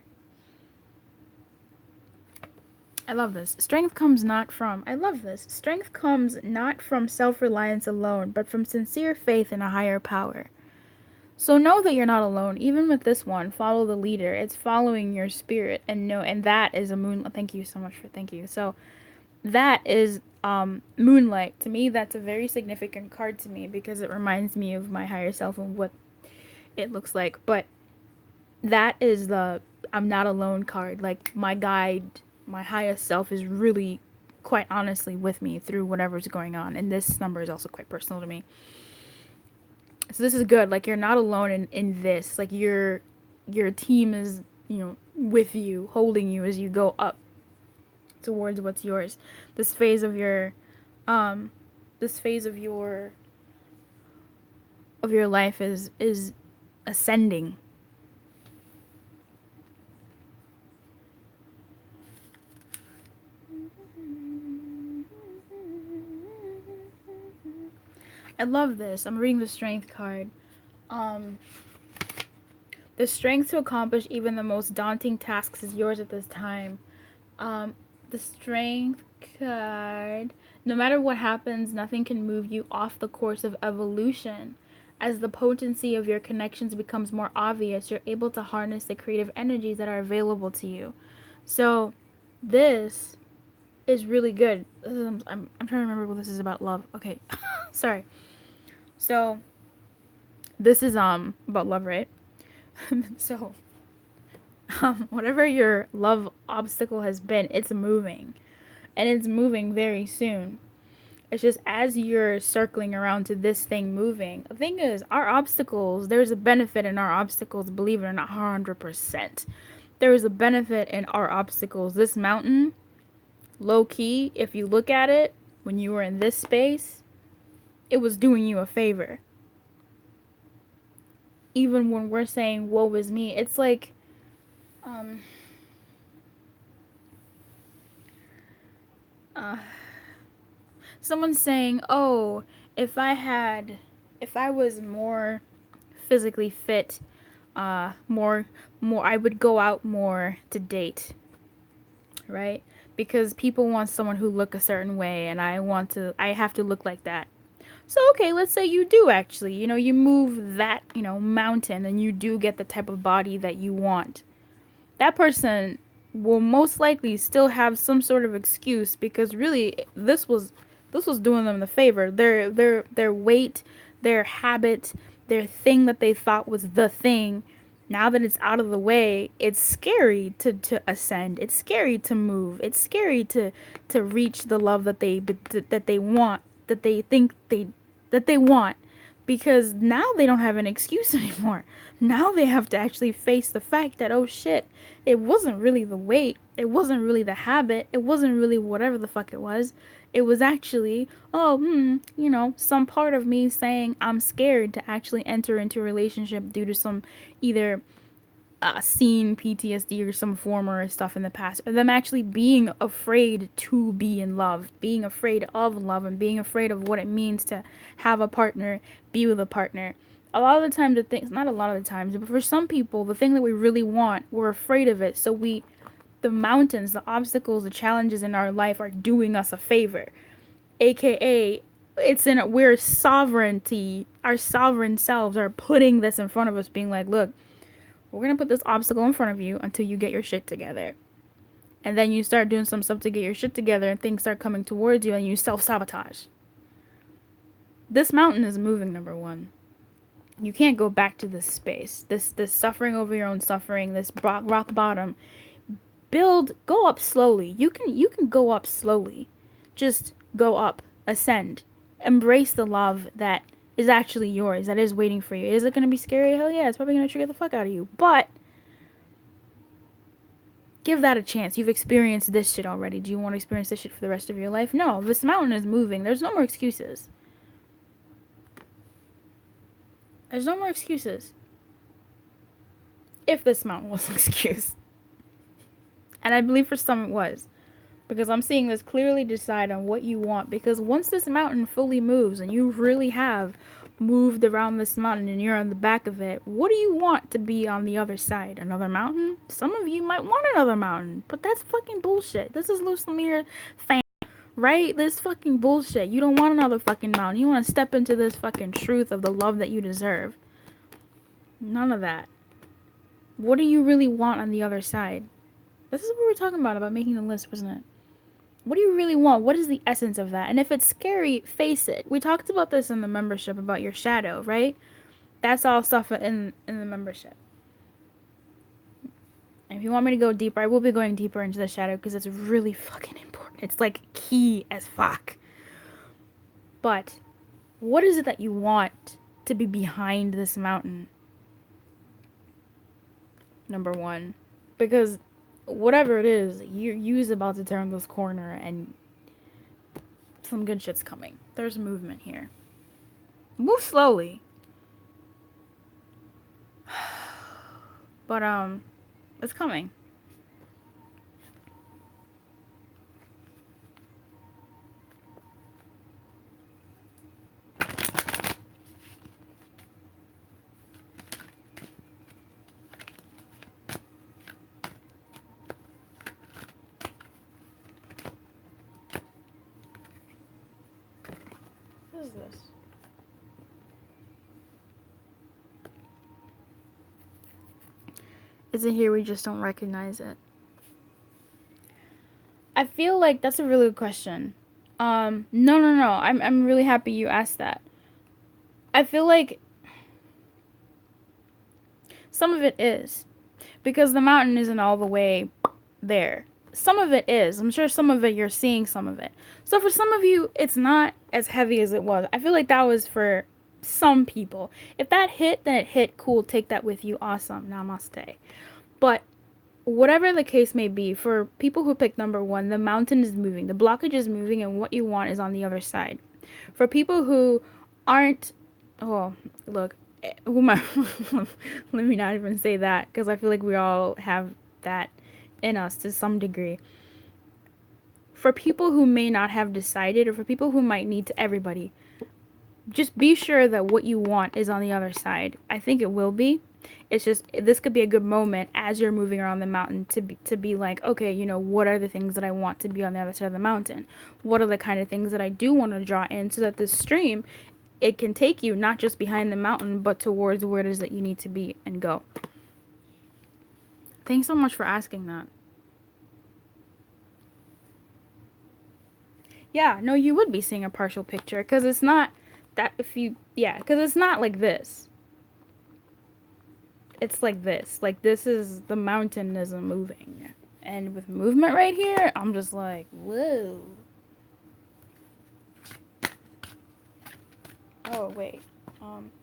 I love this. Strength comes not from, I love this. Strength comes not from self-reliance alone, but from sincere faith in a higher power. So know that you're not alone. Even with this one, follow the leader. It's following your spirit, and that is a moon. Thank you so much for thank you. So that is moonlight. To me, that's a very significant card to me because it reminds me of my higher self and what it looks like. But that is the I'm not alone card. Like my guide, my highest self is really quite honestly with me through whatever's going on. And this number is also quite personal to me. So this is good. Like you're not alone in this. Like your team is, with you, holding you as you go up towards what's yours. This phase of your this phase of your life is ascending. I love this. I'm reading the strength card. The strength to accomplish even the most daunting tasks is yours at this time. The strength card. No matter what happens, nothing can move you off the course of evolution. As the potency of your connections becomes more obvious, you're able to harness the creative energies that are available to you. So, this is really good. I'm trying to remember what this is about love. Okay, sorry. So, this is about love, right? So, whatever your love obstacle has been, it's moving. And it's moving very soon. It's just as you're circling around to this thing moving. The thing is, our obstacles, there's a benefit in our obstacles, believe it or not, 100%. There is a benefit in our obstacles. This mountain, low key, if you look at it, when you were in this space, it was doing you a favor. Even when we're saying, woe is me, it's like, someone's saying, oh, if I was more physically fit, more, I would go out more to date, right? Because people want someone who look a certain way, and I have to look like that. So, okay, let's say you do actually, you move that, mountain and you do get the type of body that you want. That person will most likely still have some sort of excuse because really this was doing them the favor. Their weight, their habit, their thing that they thought was the thing. Now that it's out of the way, it's scary to ascend. It's scary to move. It's scary to reach the love that they want, that they think that they want, because now they don't have an excuse anymore. Now they have to actually face the fact that, oh shit, it wasn't really the weight, it wasn't really the habit, it wasn't really whatever the fuck it was. It was actually, some part of me saying I'm scared to actually enter into a relationship due to some either seen PTSD or some former stuff in the past, or them actually being afraid to be in love, being afraid of love, and being afraid of what it means to have a partner, be with a partner. A lot of the times, not a lot of the times, but for some people, the thing that we really want, we're afraid of it. So the mountains, the obstacles, the challenges in our life are doing us a favor. AKA, It's in we're sovereignty. Our sovereign selves are putting this in front of us, being like, look, we're gonna put this obstacle in front of you until you get your shit together. And then you start doing some stuff to get your shit together and things start coming towards you and you self-sabotage. This mountain is moving, number one. You can't go back to this space. This suffering over your own suffering, this rock bottom. Go up slowly. You can go up slowly. Just go up, ascend. Embrace the love that is actually yours, that is waiting for you. Is it going to be scary? Hell yeah, it's probably going to trigger the fuck out of you. But give that a chance. You've experienced this shit already. Do you want to experience this shit for the rest of your life? No, this mountain is moving. There's no more excuses. There's no more excuses. If this mountain was an excuse. And I believe for some it was. Because I'm seeing this clearly decide on what you want. Because once this mountain fully moves and you really have moved around this mountain and you're on the back of it, what do you want to be on the other side? Another mountain? Some of you might want another mountain. But that's fucking bullshit. This is Luz Lumiere fan. Right? This fucking bullshit. You don't want another fucking mountain. You want to step into this fucking truth of the love that you deserve. None of that. What do you really want on the other side? This is what we were talking about making a list, wasn't it? What do you really want? What is the essence of that? And if it's scary, face it. We talked about this in the membership about your shadow, right? That's all stuff in the membership. And if you want me to go deeper, I will be going deeper into the shadow because it's really fucking important. It's like key as fuck. But what is it that you want to be behind this mountain? Number one. Because whatever it is, you's about to turn this corner and some good shit's coming. There's movement here. Move slowly. But it's coming. What is this? Is it here we just don't recognize it? I feel like that's a really good question. No. I'm really happy you asked that. I feel like some of it is. Because the mountain isn't all the way there. Some of it is. I'm sure some of it you're seeing some of it. So for some of you, it's not as heavy as it was. I feel like that was for some people. If that hit, then it hit. Cool, take that with you. Awesome. Namaste. But whatever the case may be, for people who pick number one, the mountain is moving. The blockage is moving and what you want is on the other side. For people who aren't, oh, look, who am I? Let me not even say that because I feel like we all have that in us to some degree. For people who may not have decided, or for people who might need to, everybody, just be sure that what you want is on the other side. I think it will be. It's just, this could be a good moment as you're moving around the mountain to be like, okay, you know, what are the things that I want to be on the other side of the mountain? What are the kind of things that I do want to draw in so that this stream, it can take you not just behind the mountain, but towards where it is that you need to be and go. Thanks so much for asking that. Yeah, no, you would be seeing a partial picture because it's not that because it's not like this. It's like this. Like, this is the mountain isn't moving. And with movement right here, I'm just like, whoa. Oh, wait.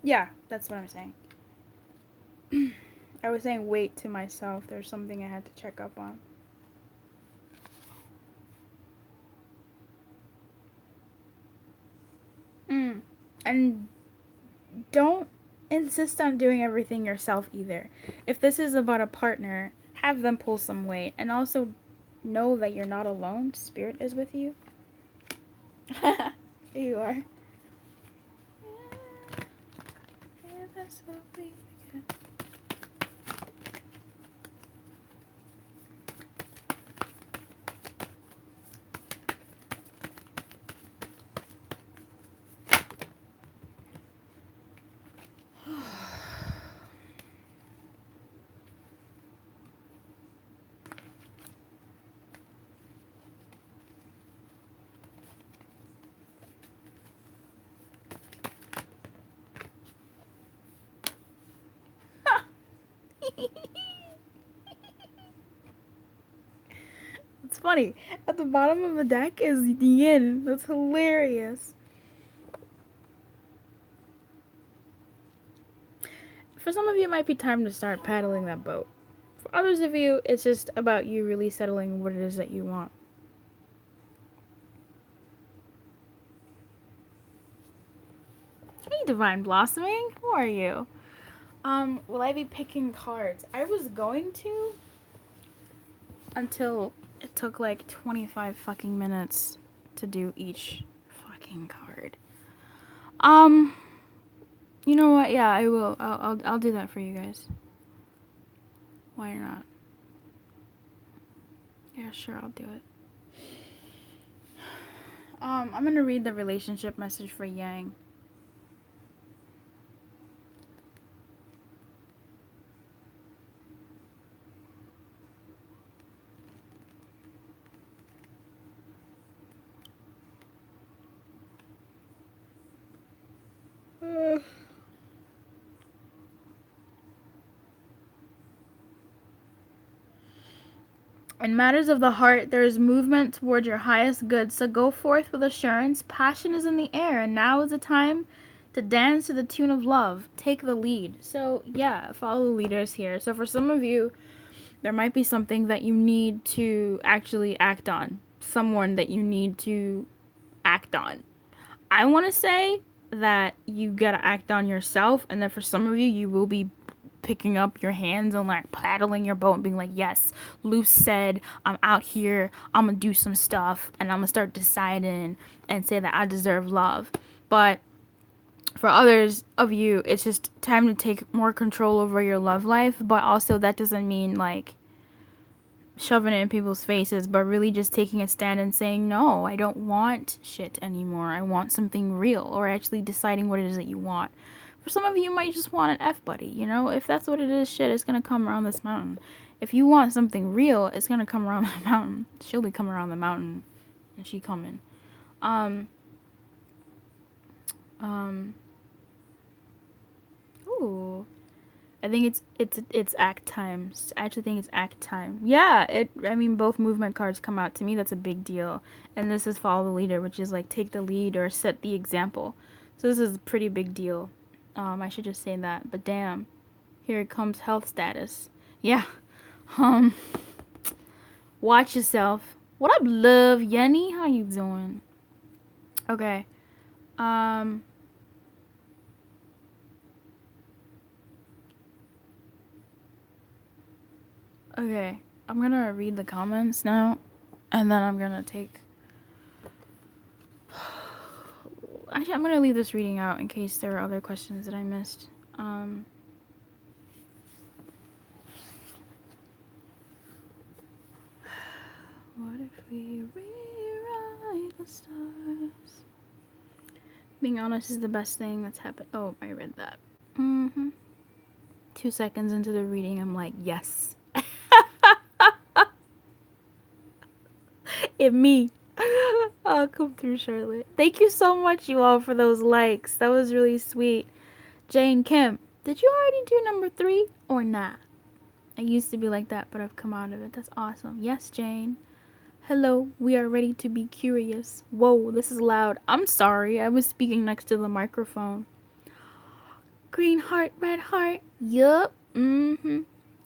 Yeah, that's what I'm saying. I was saying wait to myself. There's something I had to check up on. And don't insist on doing everything yourself either. If this is about a partner, have them pull some weight. And also know that you're not alone. Spirit is with you. Here you are. Yeah, that's what we get. It's funny. At the bottom of the deck is the yin. That's hilarious. For some of you, it might be time to start paddling that boat. For others of you, it's just about you really settling what it is that you want. Hey, Divine Blossoming, how are you? Will I be picking cards? I was going to until it took like 25 fucking minutes to do each fucking card. You know what? Yeah, I will. I'll do that for you guys. Why not? Yeah, sure, I'll do it. I'm gonna read the relationship message for Yang. In matters of the heart, there is movement toward your highest good, so go forth with assurance. Passion is in the air, and now is the time to dance to the tune of love. Take the lead. So, yeah, follow the leaders here. So, for some of you, there might be something that you need to actually act on, someone that you need to act on. I want to say that you gotta act on yourself, and then for some of you, you will be picking up your hands and like paddling your boat and being like, yes, Luz said, I'm out here, I'm gonna do some stuff, and I'm gonna start deciding and say that I deserve love. But for others of you, it's just time to take more control over your love life, but also that doesn't mean like shoving it in people's faces, but really just taking a stand and saying, no, I don't want shit anymore. I want something real, or actually deciding what it is that you want. For some of you, you might just want an F buddy, you know? If that's what it is, shit, it's gonna come around this mountain. If you want something real, it's gonna come around the mountain. She'll be coming around the mountain, and she coming. Um, ooh. I think it's act time. I actually think it's act time. Yeah, I mean both movement cards come out. To me that's a big deal. And this is follow the leader, which is like take the lead or set the example. So this is a pretty big deal. I should just say that. But damn. Here it comes health status. Yeah. Um watch yourself. What up, love Yenny? How you doing? Okay. Um Okay, I'm gonna read the comments now, and then I'm gonna take. Actually, I'm gonna leave this reading out in case there are other questions that I missed. What if we rewrite the stars? Being honest is the best thing that's happened. Oh, I read that. 2 seconds into the reading, I'm like, yes. It me. I'll come through, Charlotte. Thank you so much, you all, for those likes. That was really sweet. Jane Kim, did you already do number 3 or not? I used to be like that, but I've come out of it. That's awesome. Yes, Jane. Hello, we are ready to be curious. Whoa, this is loud. I'm sorry, I was speaking next to the microphone. Green heart, red heart. Yup.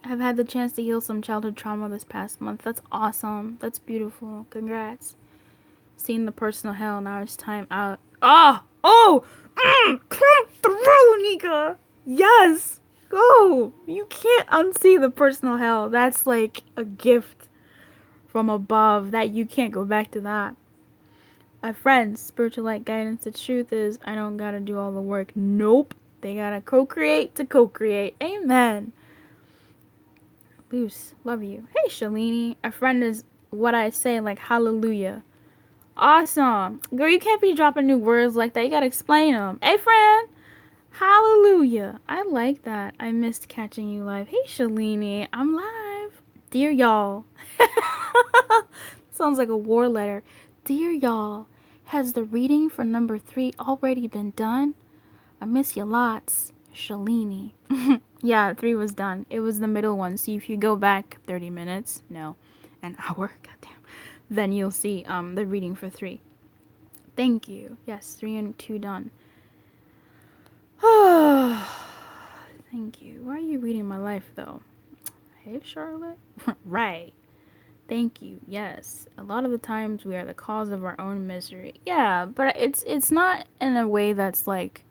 I've had the chance to heal some childhood trauma this past month. That's awesome. That's beautiful. Congrats. Seen the personal hell, now it's time out. Come through, Nika. Yes. Go. You can't unsee the personal hell. That's like a gift from above that you can't go back to that. My friends, spiritual light guidance, the truth is I don't gotta do all the work. Nope. They gotta co-create to co-create. Amen. Luce, love you. Hey, Shalini. A friend is what I say, like hallelujah. Awesome. Girl, you can't be dropping new words like that. You gotta explain them. Hey, friend. Hallelujah. I like that. I missed catching you live. Hey, Shalini. I'm live. Dear y'all. Sounds like a war letter. Dear y'all, has the reading for number 3 already been done? I miss you lots. Shalini. Yeah, 3 was done. It was the middle one. See, if you go back 30 minutes, no, an hour, goddamn, then you'll see the reading for 3. Thank you. Yes, 3 and 2 done. Thank you. Why are you reading my life though? Hey, Charlotte. Right. Thank you. Yes. A lot of the times we are the cause of our own misery. Yeah, but it's not in a way that's like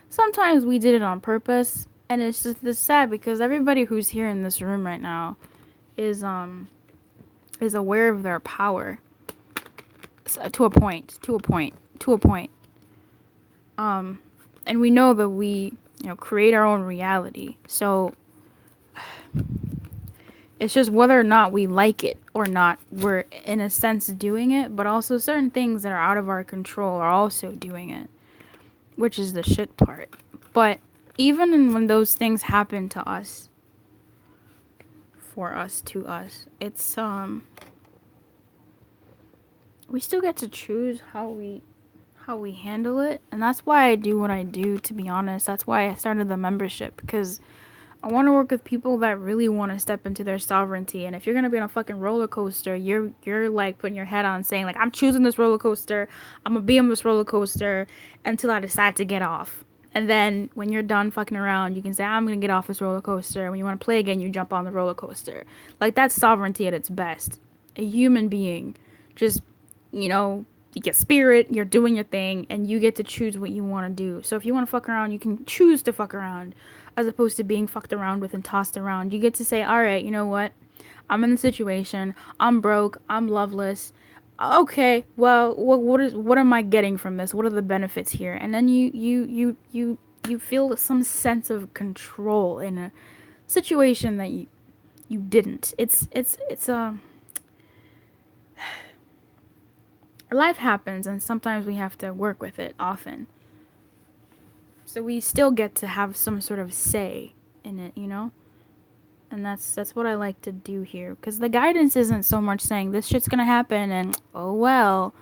sometimes we did it on purpose, and it's just this sad because everybody who's here in this room right now is is aware of their power. So, to a point, to a point, to a point. And we know that we, create our own reality. So it's just whether or not we like it or not, we're in a sense doing it, but also certain things that are out of our control are also doing it, which is the shit part. But even when those things happen to us, for us, to us, it's we still get to choose how we handle it, and that's why I do what I do, to be honest. That's why I started the membership, because I want to work with people that really want to step into their sovereignty. And if you're gonna be on a fucking roller coaster, you're like putting your head on, saying like, I'm choosing this roller coaster. I'm gonna be on this roller coaster until I decide to get off. And then when you're done fucking around, you can say, I'm gonna get off this roller coaster. When you want to play again, you jump on the roller coaster. Like, that's sovereignty at its best. A human being, just, you get spirit, you're doing your thing, and you get to choose what you want to do. So if you want to fuck around, you can choose to fuck around, as opposed to being fucked around with and tossed around. You get to say, all right, you know what? I'm in the situation. I'm broke. I'm loveless. Okay, well, what am I getting from this? What are the benefits here? And then you feel some sense of control in a situation that you didn't. It's life happens, and sometimes we have to work with it often. So we still get to have some sort of say in it. And that's what I like to do here, because the guidance isn't so much saying this shit's gonna happen and oh well,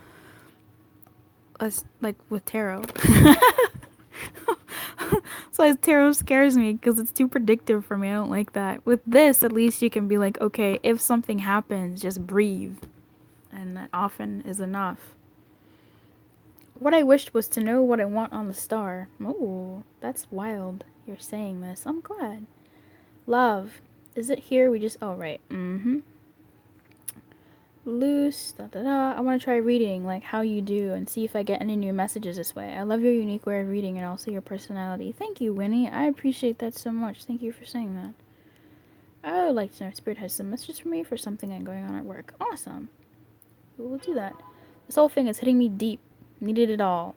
as like with tarot. So tarot scares me because it's too predictive for me. I don't like that. With this, at least you can be like, okay, if something happens, just breathe, and that often is enough. What I wished was to know what I want on the star. Oh, that's wild. You're saying this. I'm glad. Love. Is it here? We just... Oh, right. Mm-hmm. Loose. Da, da, da. I want to try reading, like how you do, and see if I get any new messages this way. I love your unique way of reading and also your personality. Thank you, Winnie. I appreciate that so much. Thank you for saying that. I would like to know if Spirit has some messages for me for something I'm going on at work. Awesome. We'll do that. This whole thing is hitting me deep. Needed it all.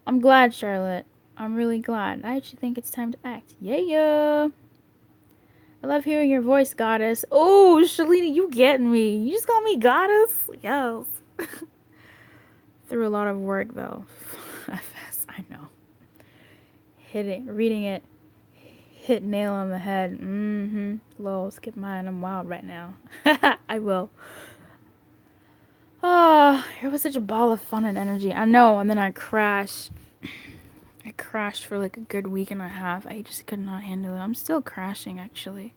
I'm glad, Charlotte. I'm really glad. I actually think it's time to act. Yeah. I love hearing your voice, goddess. Oh, Shalina, you getting me. You just call me goddess? Yes. Through a lot of work, though. I know. Reading it, hit nail on the head. Mm-hmm. Lol, skip mine. I'm wild right now. I will. Oh, it was such a ball of fun and energy. I know, and then I crashed. I crashed for like a good week and a half. I just could not handle it. I'm still crashing, actually.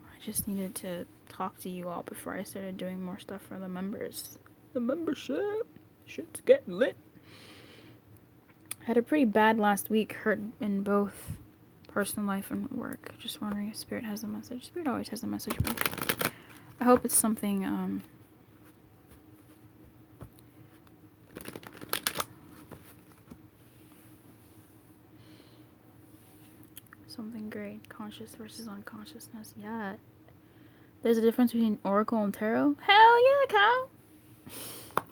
I just needed to talk to you all before I started doing more stuff for the members. The membership. Shit's getting lit. I had a pretty bad last week, hurt in both personal life and work. Just wondering if Spirit has a message. Spirit always has a message, but I hope it's something, something great. Conscious versus unconsciousness. Yeah. There's a difference between Oracle and Tarot? Hell yeah, Kyle!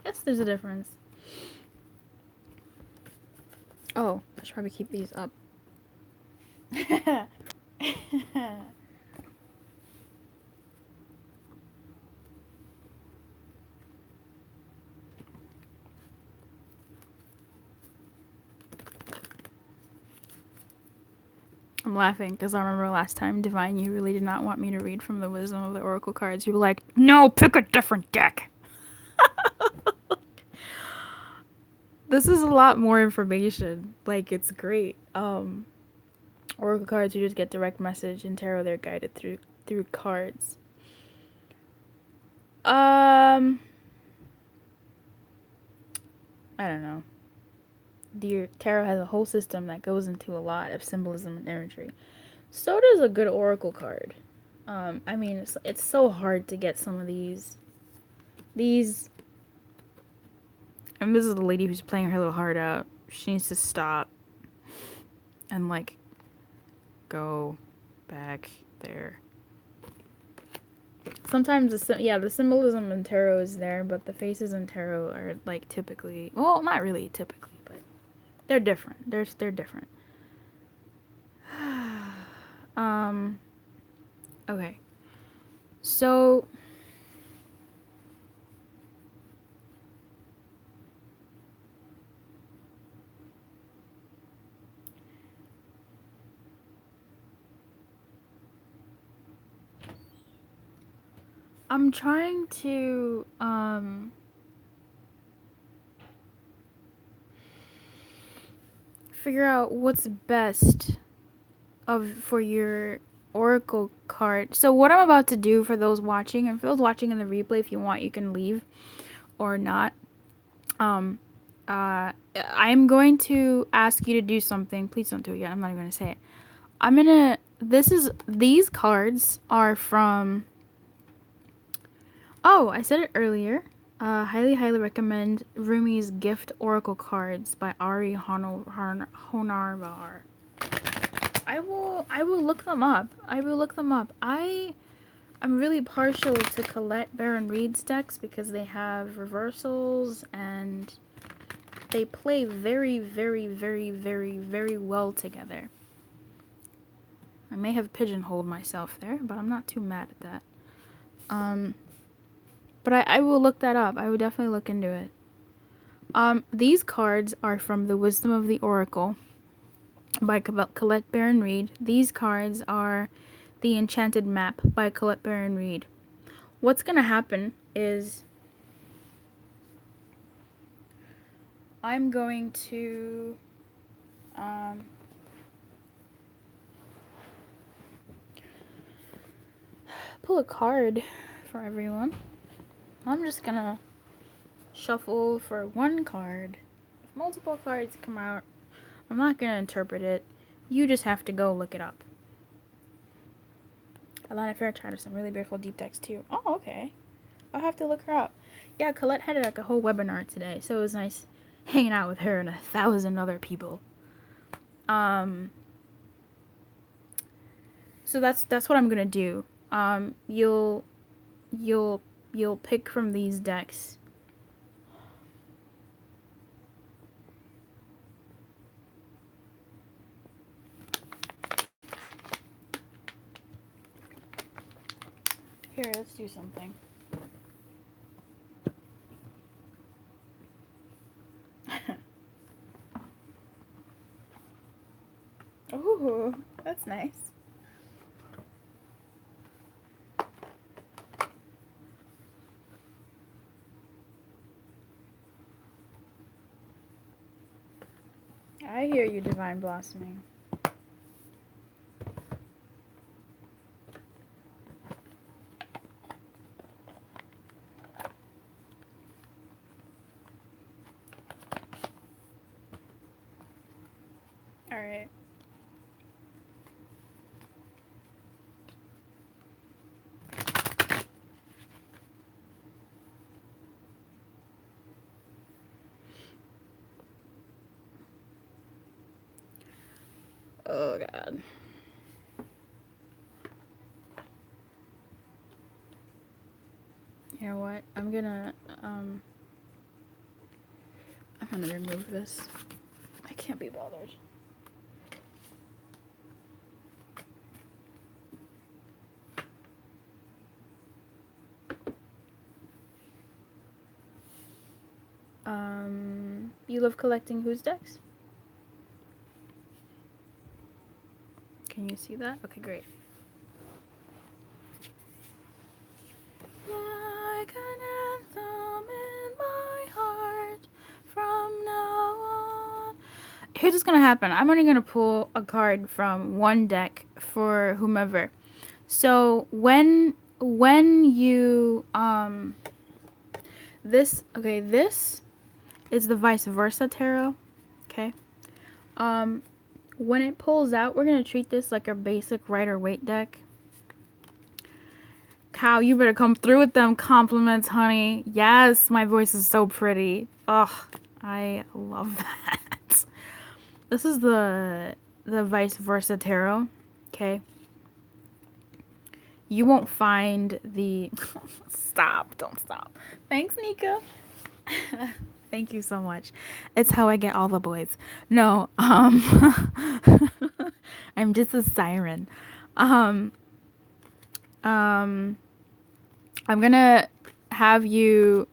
Yes, there's a difference. Oh, I should probably keep these up. I'm laughing because I remember last time, Divine, you really did not want me to read from the Wisdom of the Oracle cards. You were like, no, pick a different deck. This is a lot more information. Like, it's great. Oracle cards, you just get direct message. In tarot, they're guided through cards. I don't know. The tarot has a whole system that goes into a lot of symbolism and imagery. So does a good oracle card. I mean, it's so hard to get some of these. And this is the lady who's playing her little heart out. She needs to stop and like go back there. Sometimes the symbolism in tarot is there, but the faces in tarot are like typically, well, not really typically, but they're different. They're different. Okay. So I'm trying to figure out what's best for your oracle card. So what I'm about to do for those watching, and for those watching in the replay, if you want, you can leave or not. I'm going to ask you to do something. Please don't do it yet. I'm not even gonna say it. These cards are from. Oh, I said it earlier. Highly, highly recommend Rumi's Gift Oracle Cards by Ari Honarvar. I will look them up. I'm really partial to Colette Baron Reed's decks because they have reversals and they play very, very, very, very, very well together. I may have pigeonholed myself there, but I'm not too mad at that. But I will look that up. I will definitely look into it. These cards are from The Wisdom of the Oracle by Colette Baron Reed. These cards are The Enchanted Map by Colette Baron Reed. What's gonna happen is I'm going to pull a card for everyone. I'm just gonna shuffle for one card. If multiple cards come out, I'm not gonna interpret it. You just have to go look it up. Alana Fairchild has some really beautiful deep decks too. Oh, okay. I'll have to look her up. Yeah, Colette had like a whole webinar today, so it was nice hanging out with her and 1,000 other people. So that's what I'm gonna do. You'll pick from these decks. Here, let's do something. Ooh, that's nice. I hear you, Divine Blossoming. Alright. Oh, God. You know what? I'm gonna remove this. I can't be bothered. You love collecting whose decks? Can you see that? Okay, great. Like an anthem in my heart from now on. here's what's gonna happen. I'm only gonna pull a card from one deck for whomever. So when you this is the vice versa tarot. Okay. When it pulls out, we're gonna treat this like a basic Rider-Waite deck. Cow, you better come through with them compliments, honey. Yes, my voice is so pretty. Ugh, I love that. This is the vice versa tarot. Okay. You won't find the stop, don't stop. Thanks, Nika. Thank you so much. It's how I get all the boys. No, I'm just a siren. Um, um, I'm gonna have you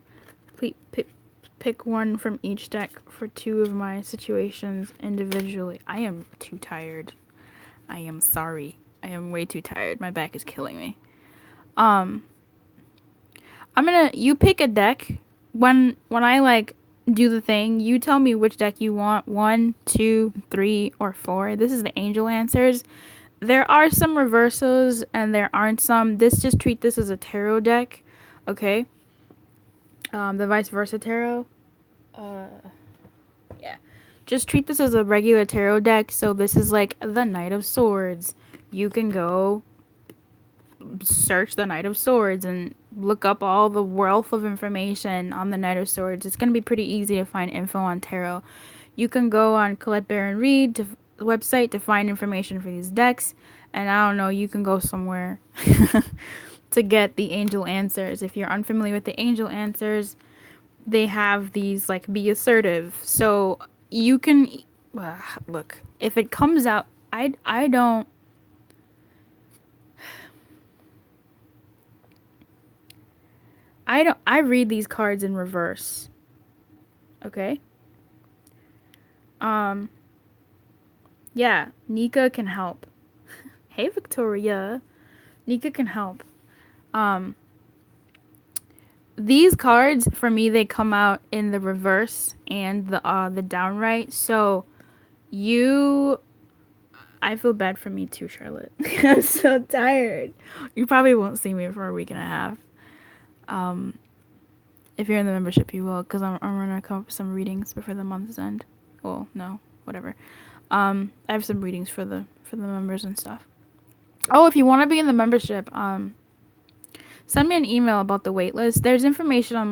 pick one from each deck for two of my situations individually. I am too tired. I am sorry. I am way too tired. My back is killing me. You pick a deck. When I like do the thing, you tell me which deck you want. 1, 2, 3, or 4. This is the angel answers. There are some reversals and there aren't some. Just treat this as a tarot deck. Okay. The vice versa tarot. Yeah. Just treat this as a regular tarot deck. So this is like the Knight of Swords. You can go search the Knight of Swords and look up all the wealth of information on the Knight of Swords. It's going to be pretty easy to find info on tarot. You can go on Colette Baron Reed to the website to find information for these decks, and I don't know, you can go somewhere to get the angel answers. If you're unfamiliar with the angel answers, they have these like be assertive. So you can look, if it comes out, I read these cards in reverse. Okay? Yeah, Nika can help. Hey, Victoria. Nika can help. These cards, for me, they come out in the reverse and the downright. So, I feel bad for me too, Charlotte. I'm so tired. You probably won't see me for a week and a half. If you're in the membership, you will, because I'm gonna come up with some readings before the month's end. Well, no, whatever. I have some readings for the members and stuff. Oh, if you want to be in the membership, send me an email about the waitlist. There's information on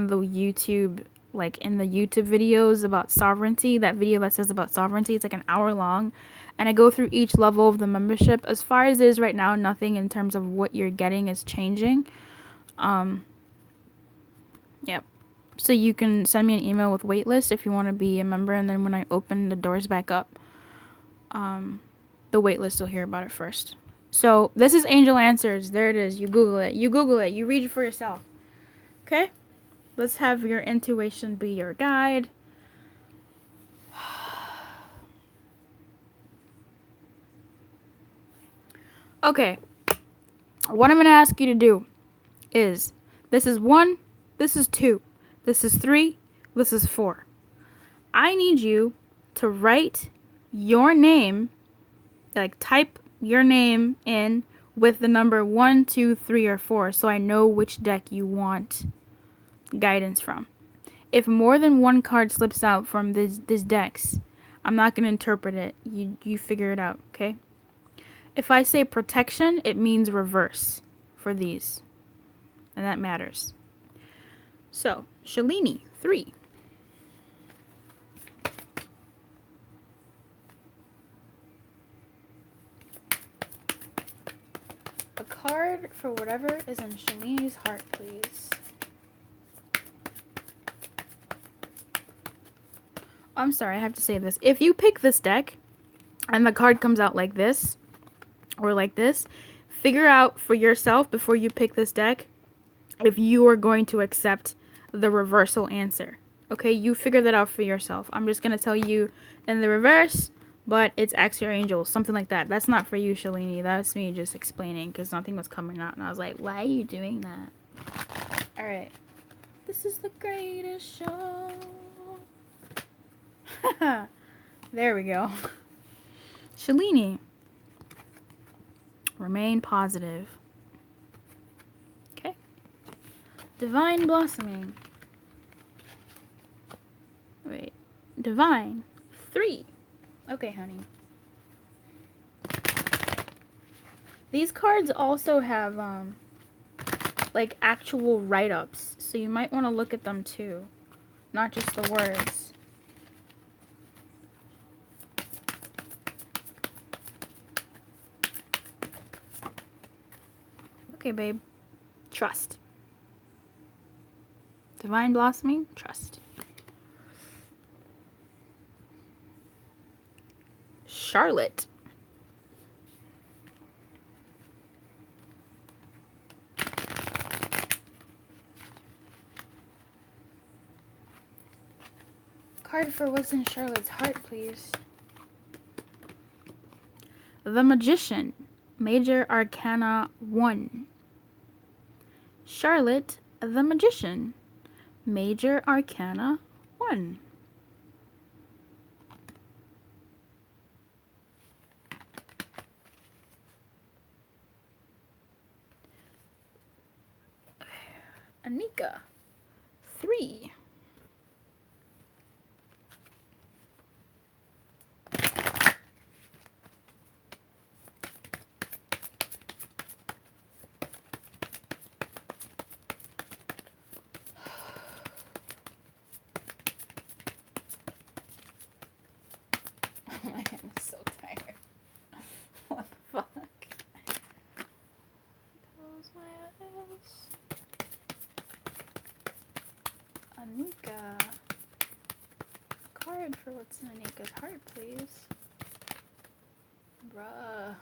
the YouTube, like in the YouTube videos about sovereignty. That video that says about sovereignty, it's like an hour long, and I go through each level of the membership. As far as it is right now, nothing in terms of what you're getting is changing. Yep. So you can send me an email with waitlist if you want to be a member, and then when I open the doors back up, the waitlist will hear about it first. So this is Angel Answers. There it is. You Google it. You read it for yourself. Okay? Let's have your intuition be your guide. Okay. What I'm going to ask you to do is, this is 1, this is 2, this is 3, this is 4. I need you to write your name, like type your name in with the number 1, 2, 3, or 4 so I know which deck you want guidance from. If more than one card slips out from this decks, I'm not going to interpret it. You figure it out, okay? If I say protection, it means reverse for these. And that matters. So, Shalini, 3. A card for whatever is in Shalini's heart, please. I'm sorry, I have to say this. If you pick this deck and the card comes out like this or like this, figure out for yourself before you pick this deck if you are going to accept the reversal answer. Okay, you figure that out for yourself. I'm just going to tell you in the reverse, but it's Ask Your Angels, something like that. That's not for you, Shalini. That's me just explaining because nothing was coming out. And I was like, why are you doing that? All right. This is the greatest show. There we go. Shalini. Remain positive. Okay. Divine Blossoming. Wait. Divine. 3. Okay, honey. These cards also have, like, actual write-ups. So you might want to look at them, too. Not just the words. Okay, babe. Trust. Divine Blossoming. Trust. Charlotte. Card for what's in Charlotte's heart, please. The Magician. Major Arcana 1. Charlotte, the Magician. Major Arcana 1. Anika, 3. I am so tired. What the fuck? Close my eyes. Anika. Card for what's in Anika's heart, please. Bruh.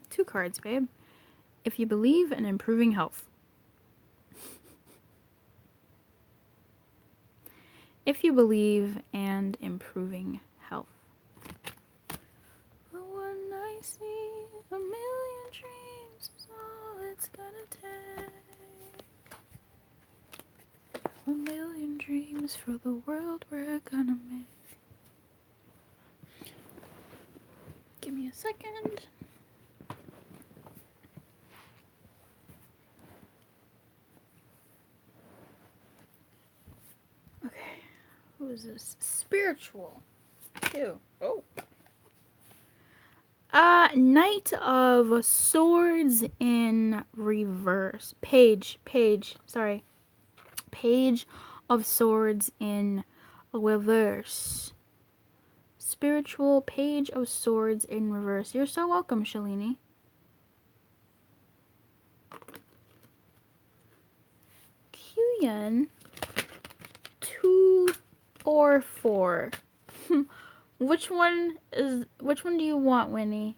Two cards, babe. If you believe in improving health. If you believe and improving health. The one I see, a million dreams is all it's gonna take. A million dreams for the world we're gonna make. Give me a second. Okay, who is this? Spiritual. 2. Oh. Knight of Swords in reverse. Page of Swords in reverse. Spiritual Page of Swords in reverse. You're so welcome, Shalini. Kyuyan, 2 or 4. Which one do you want, Winnie?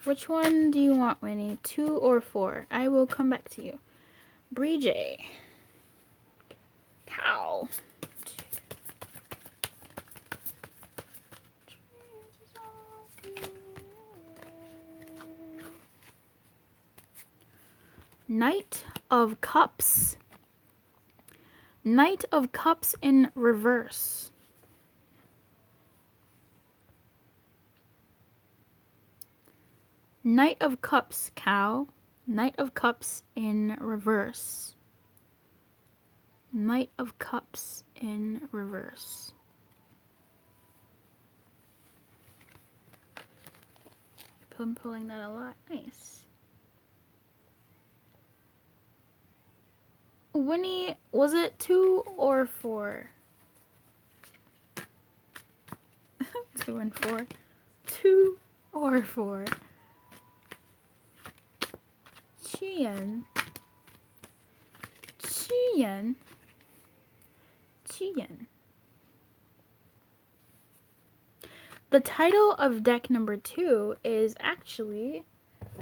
Which one do you want, Winnie? 2 or 4? I will come back to you. Bree Cow. Knight of Cups. Knight of Cups in reverse. Knight of Cups, cow. Knight of Cups in reverse. Knight of Cups in reverse. I'm pulling that a lot. Nice. Winnie, was it 2 or 4? 2 and 4. 2 or 4. Qian. The title of deck number 2 is actually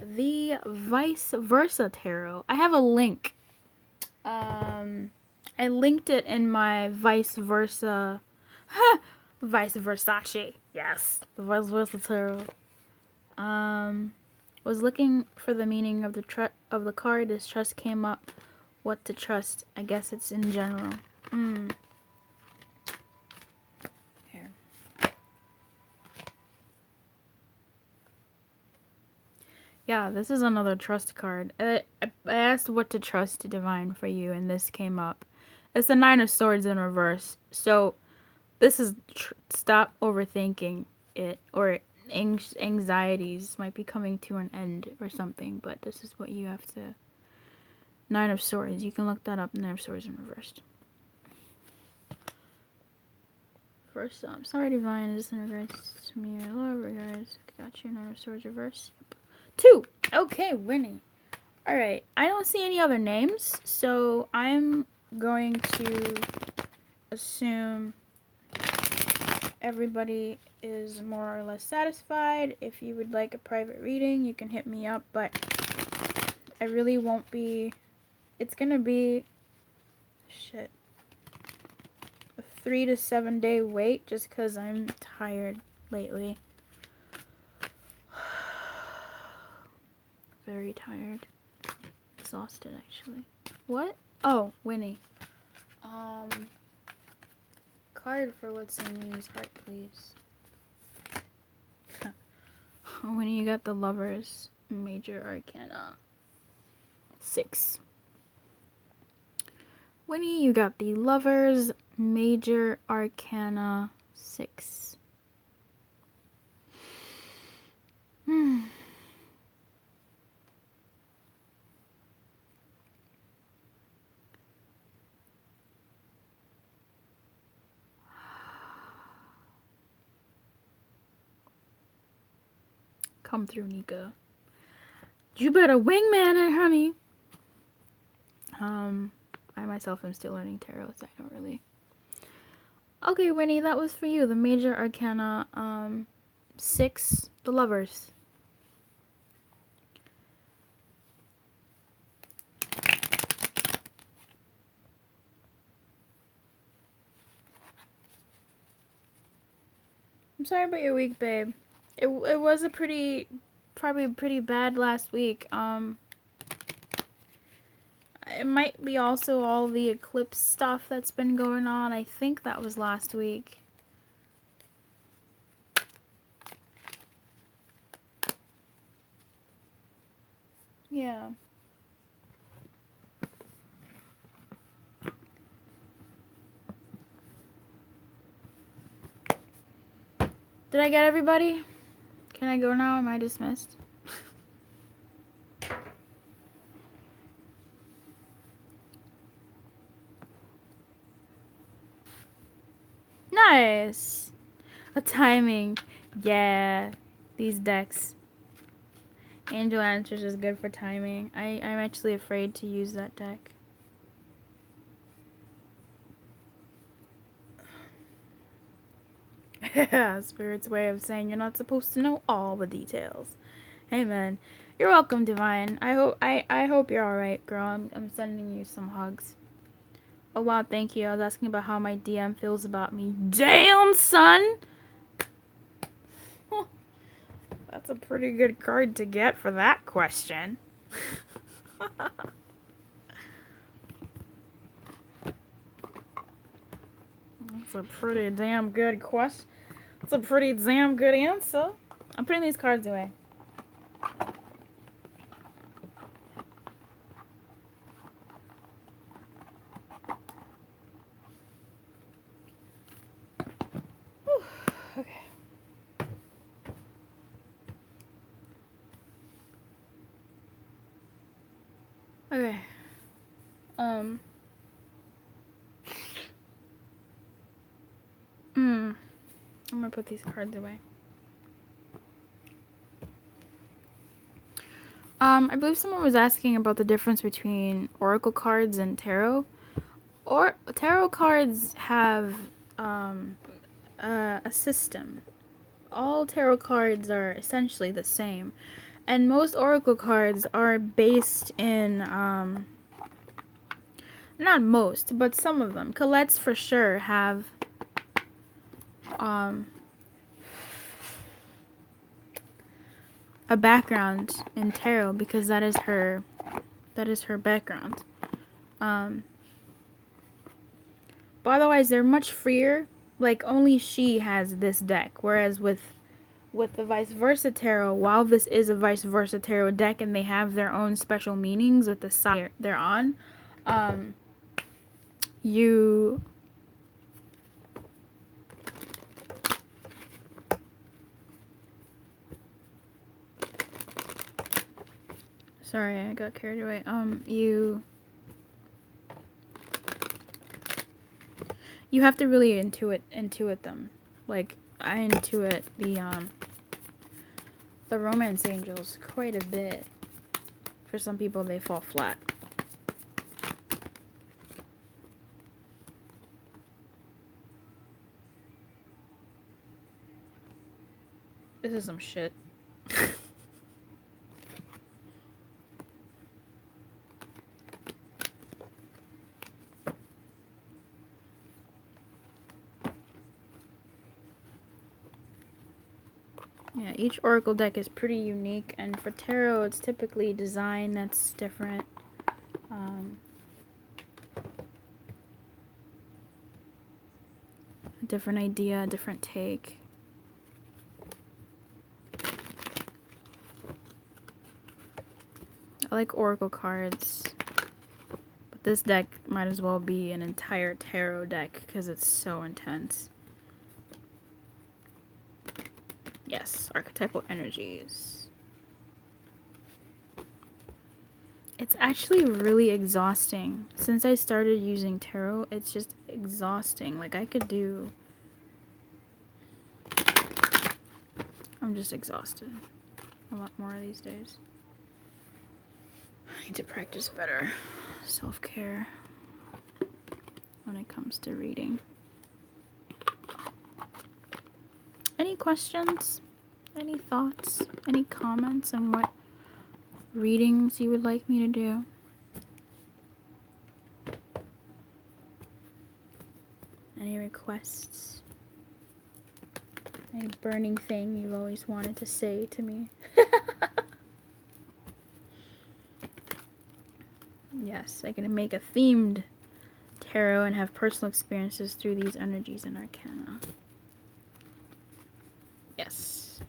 the Vice Versa Tarot. I have a link. I linked it in my Vice Versace. Yes, the vice versa tarot. Was looking for the meaning of the card. This trust came up. What to trust? I guess it's in general. Here. Yeah, this is another trust card. I asked what to trust to divine for you, and this came up. It's the Nine of Swords in reverse. So this is stop overthinking it, or anxieties might be coming to an end or something, but this is what you have to. Nine of Swords. You can look that up. Nine of Swords in reverse. First, sorry, divine. Is in regards to me or love regards. Got you. Nine of Swords reverse. 2. Okay, winning. All right. I don't see any other names, so I'm going to assume everybody is more or less satisfied. If you would like a private reading, you can hit me up, but I really won't be. It's gonna be a 3 to 7 day wait just because I'm tired lately. Very tired. Exhausted, actually. What? Oh, Winnie. Card for what's in Winnie's heart, please. Winnie, you got the Lovers, Major Arcana 6. Winnie, you got the Lovers, Major Arcana 6. Come through, Nika. You better wingman it, honey. I myself am still learning tarot, so I don't really. Okay, Winnie, that was for you. The Major Arcana, 6, the Lovers. I'm sorry about your week, babe. It was probably pretty bad last week. It might be also all the eclipse stuff that's been going on. I think that was last week. Yeah. Did I get everybody? Can I go now? Am I dismissed? Nice. A timing. Yeah. These decks. Angel Answers is good for timing. I'm actually afraid to use that deck. Spirit's way of saying you're not supposed to know all the details. Amen. You're welcome, Divine. I hope you're alright, girl. I'm sending you some hugs. Oh wow, thank you. I was asking about how my DM feels about me. Damn, son! That's a pretty good card to get for that question. That's a pretty damn good question. That's a pretty damn good answer. I'm putting these cards away. Whew. Okay. Okay. I'm gonna put these cards away. I believe someone was asking about the difference between oracle cards and tarot. Or tarot cards have a system. All tarot cards are essentially the same, and most oracle cards are based in not most, but some of them. Colette's for sure have a background in tarot because that is her background. But otherwise they're much freer. Like only she has this deck, whereas with the vice versa tarot, while this is a vice versa tarot deck and they have their own special meanings with the side they're on, you sorry, I got carried away. You have to really intuit them. Like I intuit the romance angels quite a bit. For some people they fall flat. This is some shit. Yeah, each oracle deck is pretty unique, and for tarot, it's typically design that's different. A different idea, a different take. I like oracle cards, but this deck might as well be an entire tarot deck because it's so intense. Yes, archetypal energies. It's actually really exhausting. Since I started using tarot, it's just exhausting. Like I could do... I'm just exhausted a lot more these days. I need to practice better self-care when it comes to reading. Any questions? Any thoughts? Any comments on what readings you would like me to do? Any requests? Any burning thing you've always wanted to say to me? Yes, I can make a themed tarot and have personal experiences through these energies and arcana. Yes.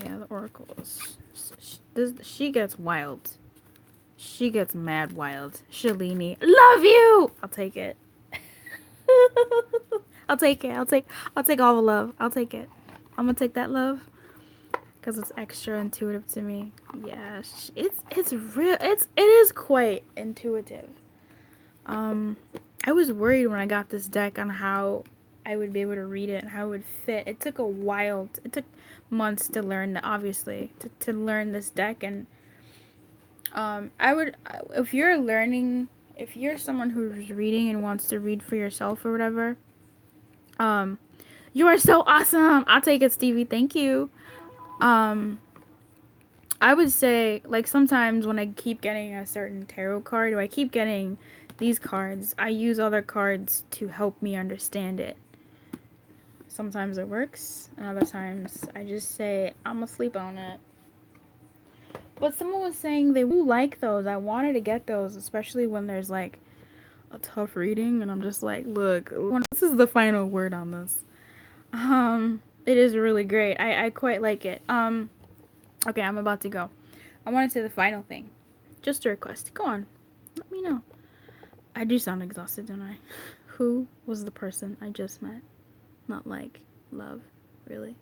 Yeah, the oracles. She gets wild. She gets mad wild. Shalini, love you! I'll take it. I'll take it. I'll take all the love. I'll take it. I'm gonna take that love because it's extra intuitive to me. Yeah, it's real. It is quite intuitive. I was worried when I got this deck on how I would be able to read it and how it would fit. It took it took months to learn that, obviously, to learn this deck. And if you're someone who's reading and wants to read for yourself or whatever, you are so awesome. I'll take it, Stevie. Thank you. I would say, like, sometimes when I keep getting a certain tarot card, or I keep getting these cards, I use other cards to help me understand it. Sometimes it works, and other times I just say, I'm gonna sleep on it. But someone was saying they do like those. I wanted to get those, especially when there's, like, a tough reading, and I'm just like, look, this is the final word on this. It is really great. I quite like it. Okay, I'm about to go. I want to say the final thing. Just a request. Go on. Let me know. I do sound exhausted, don't I? Who was the person I just met? Not like love, really.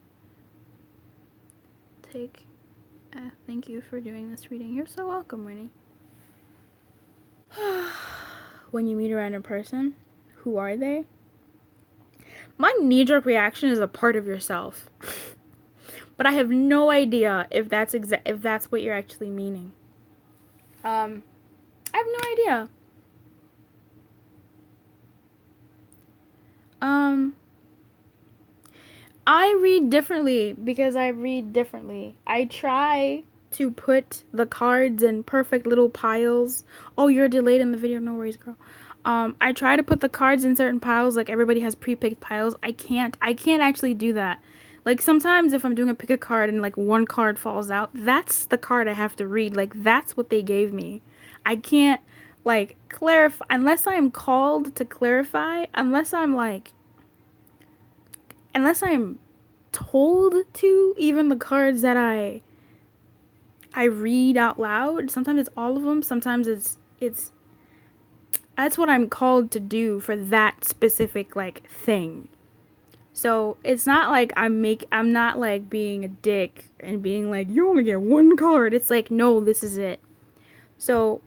Thank you for doing this reading. You're so welcome, Winnie. When you meet a random person, who are they? My knee-jerk reaction is a part of yourself. But I have no idea if that's what you're actually meaning. I have no idea. I read differently because I read differently. I try to put the cards in perfect little piles. Oh, you're delayed in the video. No worries, girl. I try to put the cards in certain piles, like everybody has pre-picked piles. I can't actually do that. Like sometimes if I'm doing a pick a card and like one card falls out, that's the card I have to read. Like that's what they gave me. I can't like clarify unless I'm called to clarify, unless I'm told to, even the cards that I read out loud. Sometimes it's all of them, sometimes it's that's what I'm called to do for that specific like thing. So it's not like I'm not like being a dick and being like you only get one card. It's like no, this is it. So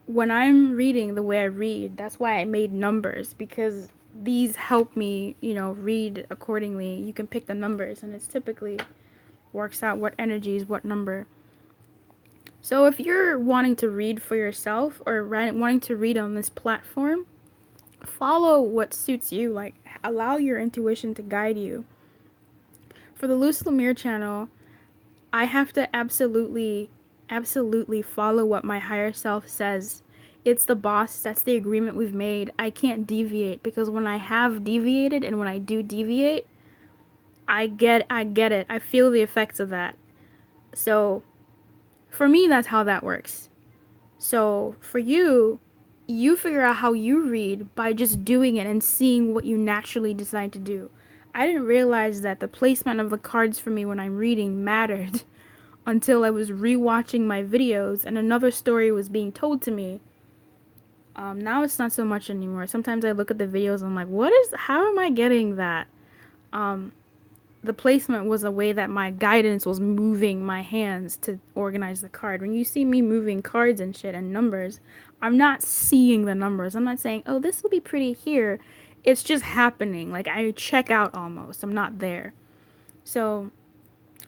when I'm reading the way I read, that's why I made numbers because these help me, read accordingly. You can pick the numbers and it's typically works out what energy is what number. So if you're wanting to read for yourself or wanting to read on this platform, follow what suits you. Like allow your intuition to guide you. For the Luz Lumiere channel, I have to absolutely follow what my higher self says. It's the boss. That's the agreement we've made. I can't deviate because when I have deviated and when I do deviate, I get it. I feel the effects of that. So for me, that's how that works. So for you, you figure out how you read by just doing it and seeing what you naturally decide to do. I didn't realize that the placement of the cards for me when I'm reading mattered until I was rewatching my videos and another story was being told to me. Now it's not so much anymore. Sometimes I look at the videos and I'm like, how am I getting that? The placement was a way that my guidance was moving my hands to organize the card. When you see me moving cards and shit and numbers, I'm not seeing the numbers. I'm not saying, oh, this will be pretty here. It's just happening. Like I check out almost. I'm not there. So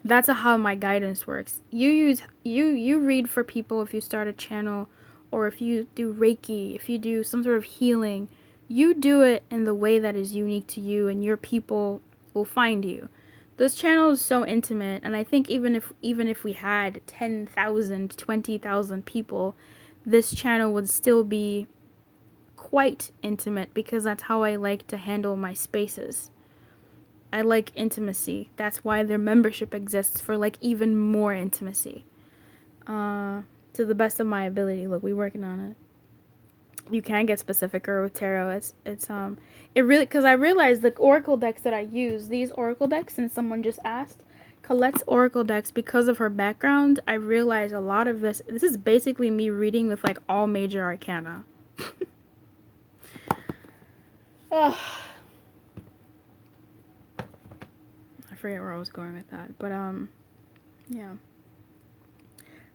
that's how my guidance works. You read for people if you start a channel or if you do Reiki, if you do some sort of healing, you do it in the way that is unique to you and your people will find you. This channel is so intimate, and I think even if we had 10,000, 20,000 people, this channel would still be quite intimate because that's how I like to handle my spaces. I like intimacy. That's why their membership exists, for like even more intimacy. To the best of my ability. Look, we working on it. You can get specificer with tarot. It really, because I realized the oracle decks that I use, these oracle decks, and someone just asked, Colette's oracle decks, because of her background, I realized a lot of this is basically me reading with like all major arcana. Ugh. I forget where I was going with that, but yeah.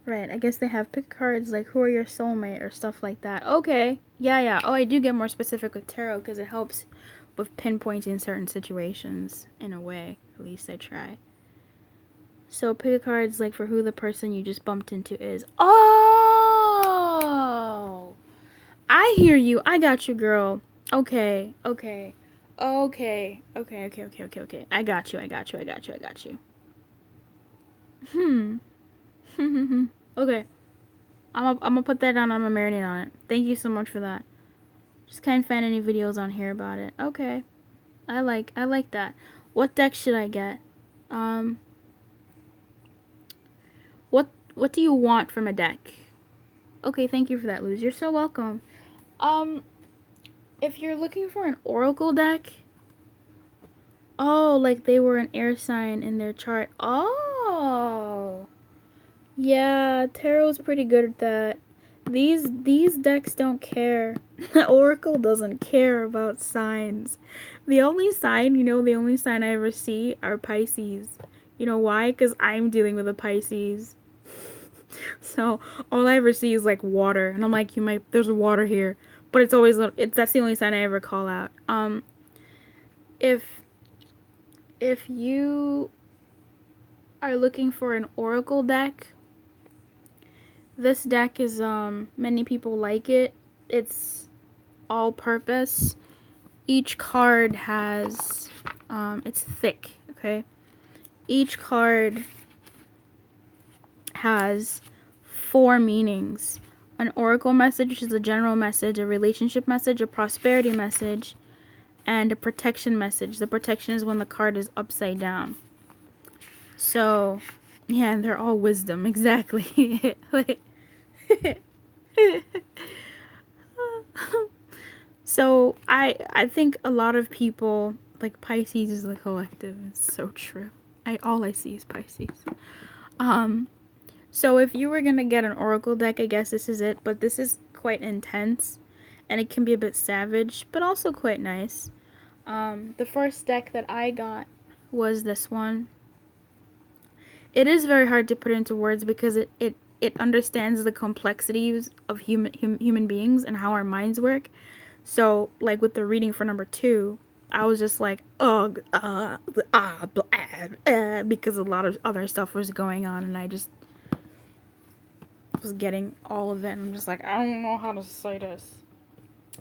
Right, I guess they have pick cards like who are your soulmate or stuff like that. Okay, yeah. Oh, I do get more specific with tarot because it helps with pinpointing certain situations in a way. At least I try. So pick cards like for who the person you just bumped into is. Oh! I hear you. I got you, girl. Okay. I got you. Okay. I'm gonna put that down. I'm gonna marinate on it. Thank you so much for that. Just can't find any videos on here about it. Okay. I like that. What deck should I get? What do you want from a deck? Okay, thank you for that, Luz. You're so welcome. If you're looking for an oracle deck, oh, like they were an air sign in their chart. Oh. Yeah, tarot's pretty good at that. These decks don't care. Oracle doesn't care about signs. The only sign I ever see are Pisces. You know why? Because I'm dealing with a Pisces. So all I ever see is like water, and I'm like, there's water here, but that's the only sign I ever call out. If you are looking for an oracle deck, this deck is many people like it. It's all purpose. Each card has it's thick, okay? Each card has 4 meanings. An oracle message is a general message, a relationship message, a prosperity message, and a protection message. The protection is when the card is upside down. So, yeah, and they're all wisdom, exactly. Like, so I think a lot of people like Pisces is the collective. It's so true. All I see is Pisces. Um, so if you were gonna get an oracle deck, I guess this is it. But this is quite intense, and it can be a bit savage, but also quite nice. The first deck that I got was this one. It is very hard to put into words because it understands the complexities of human beings and how our minds work. So, like with the reading for number two, I was just like, ugh, blah, because a lot of other stuff was going on, and I just was getting all of it. And I'm just like, I don't know how to say this.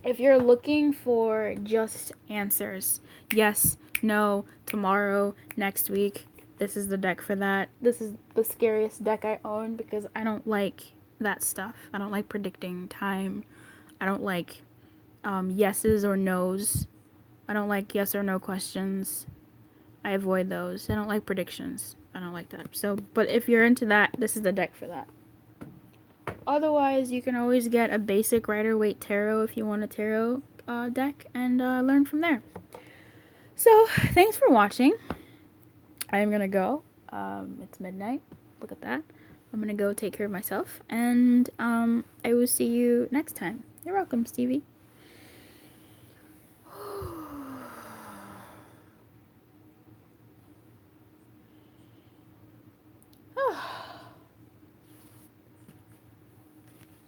If you're looking for just answers, yes, no, tomorrow, next week, this is the deck for that. This is the scariest deck I own because I don't like that stuff. I don't like predicting time. I don't like yeses or nos. I don't like yes or no questions. I avoid those. I don't like predictions. I don't like that. So, but if you're into that, this is the deck for that. Otherwise, you can always get a basic Rider-Waite tarot if you want a tarot deck and learn from there. So, thanks for watching. I am gonna go. It's midnight. Look at that. I'm gonna go take care of myself, and I will see you next time. You're welcome, Stevie.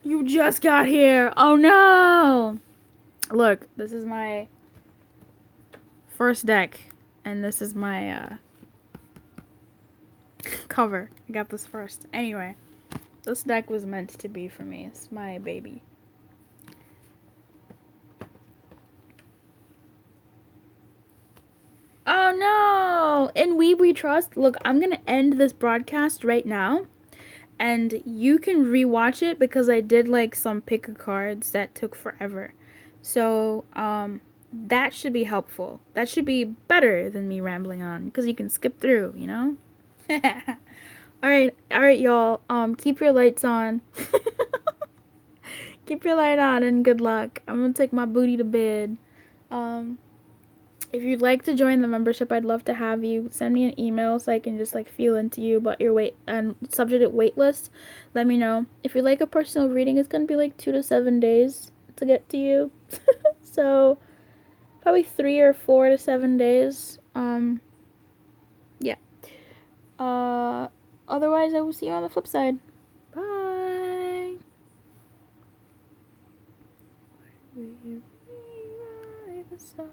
You just got here. Oh no! Look, this is my first deck, and this is my cover. I got this first. Anyway, this deck was meant to be for me. It's my baby. Oh no! In We Trust. Look, I'm gonna end this broadcast right now, and you can rewatch it because I did like some pick a cards that took forever. So, that should be helpful. That should be better than me rambling on because you can skip through, you know? All right, y'all. Keep your lights on. Keep your light on and good luck. I'm gonna take my booty to bed. Um, if you'd like to join the membership, I'd love to have you. Send me an email so I can just like feel into you about your wait and subject wait list. Let me know. If you'd like a personal reading, it's gonna be like 2 to 7 days to get to you. So probably 3 or 4 to 7 days. Yeah. Otherwise I will see you on the flip side. Bye. We rewrite the song.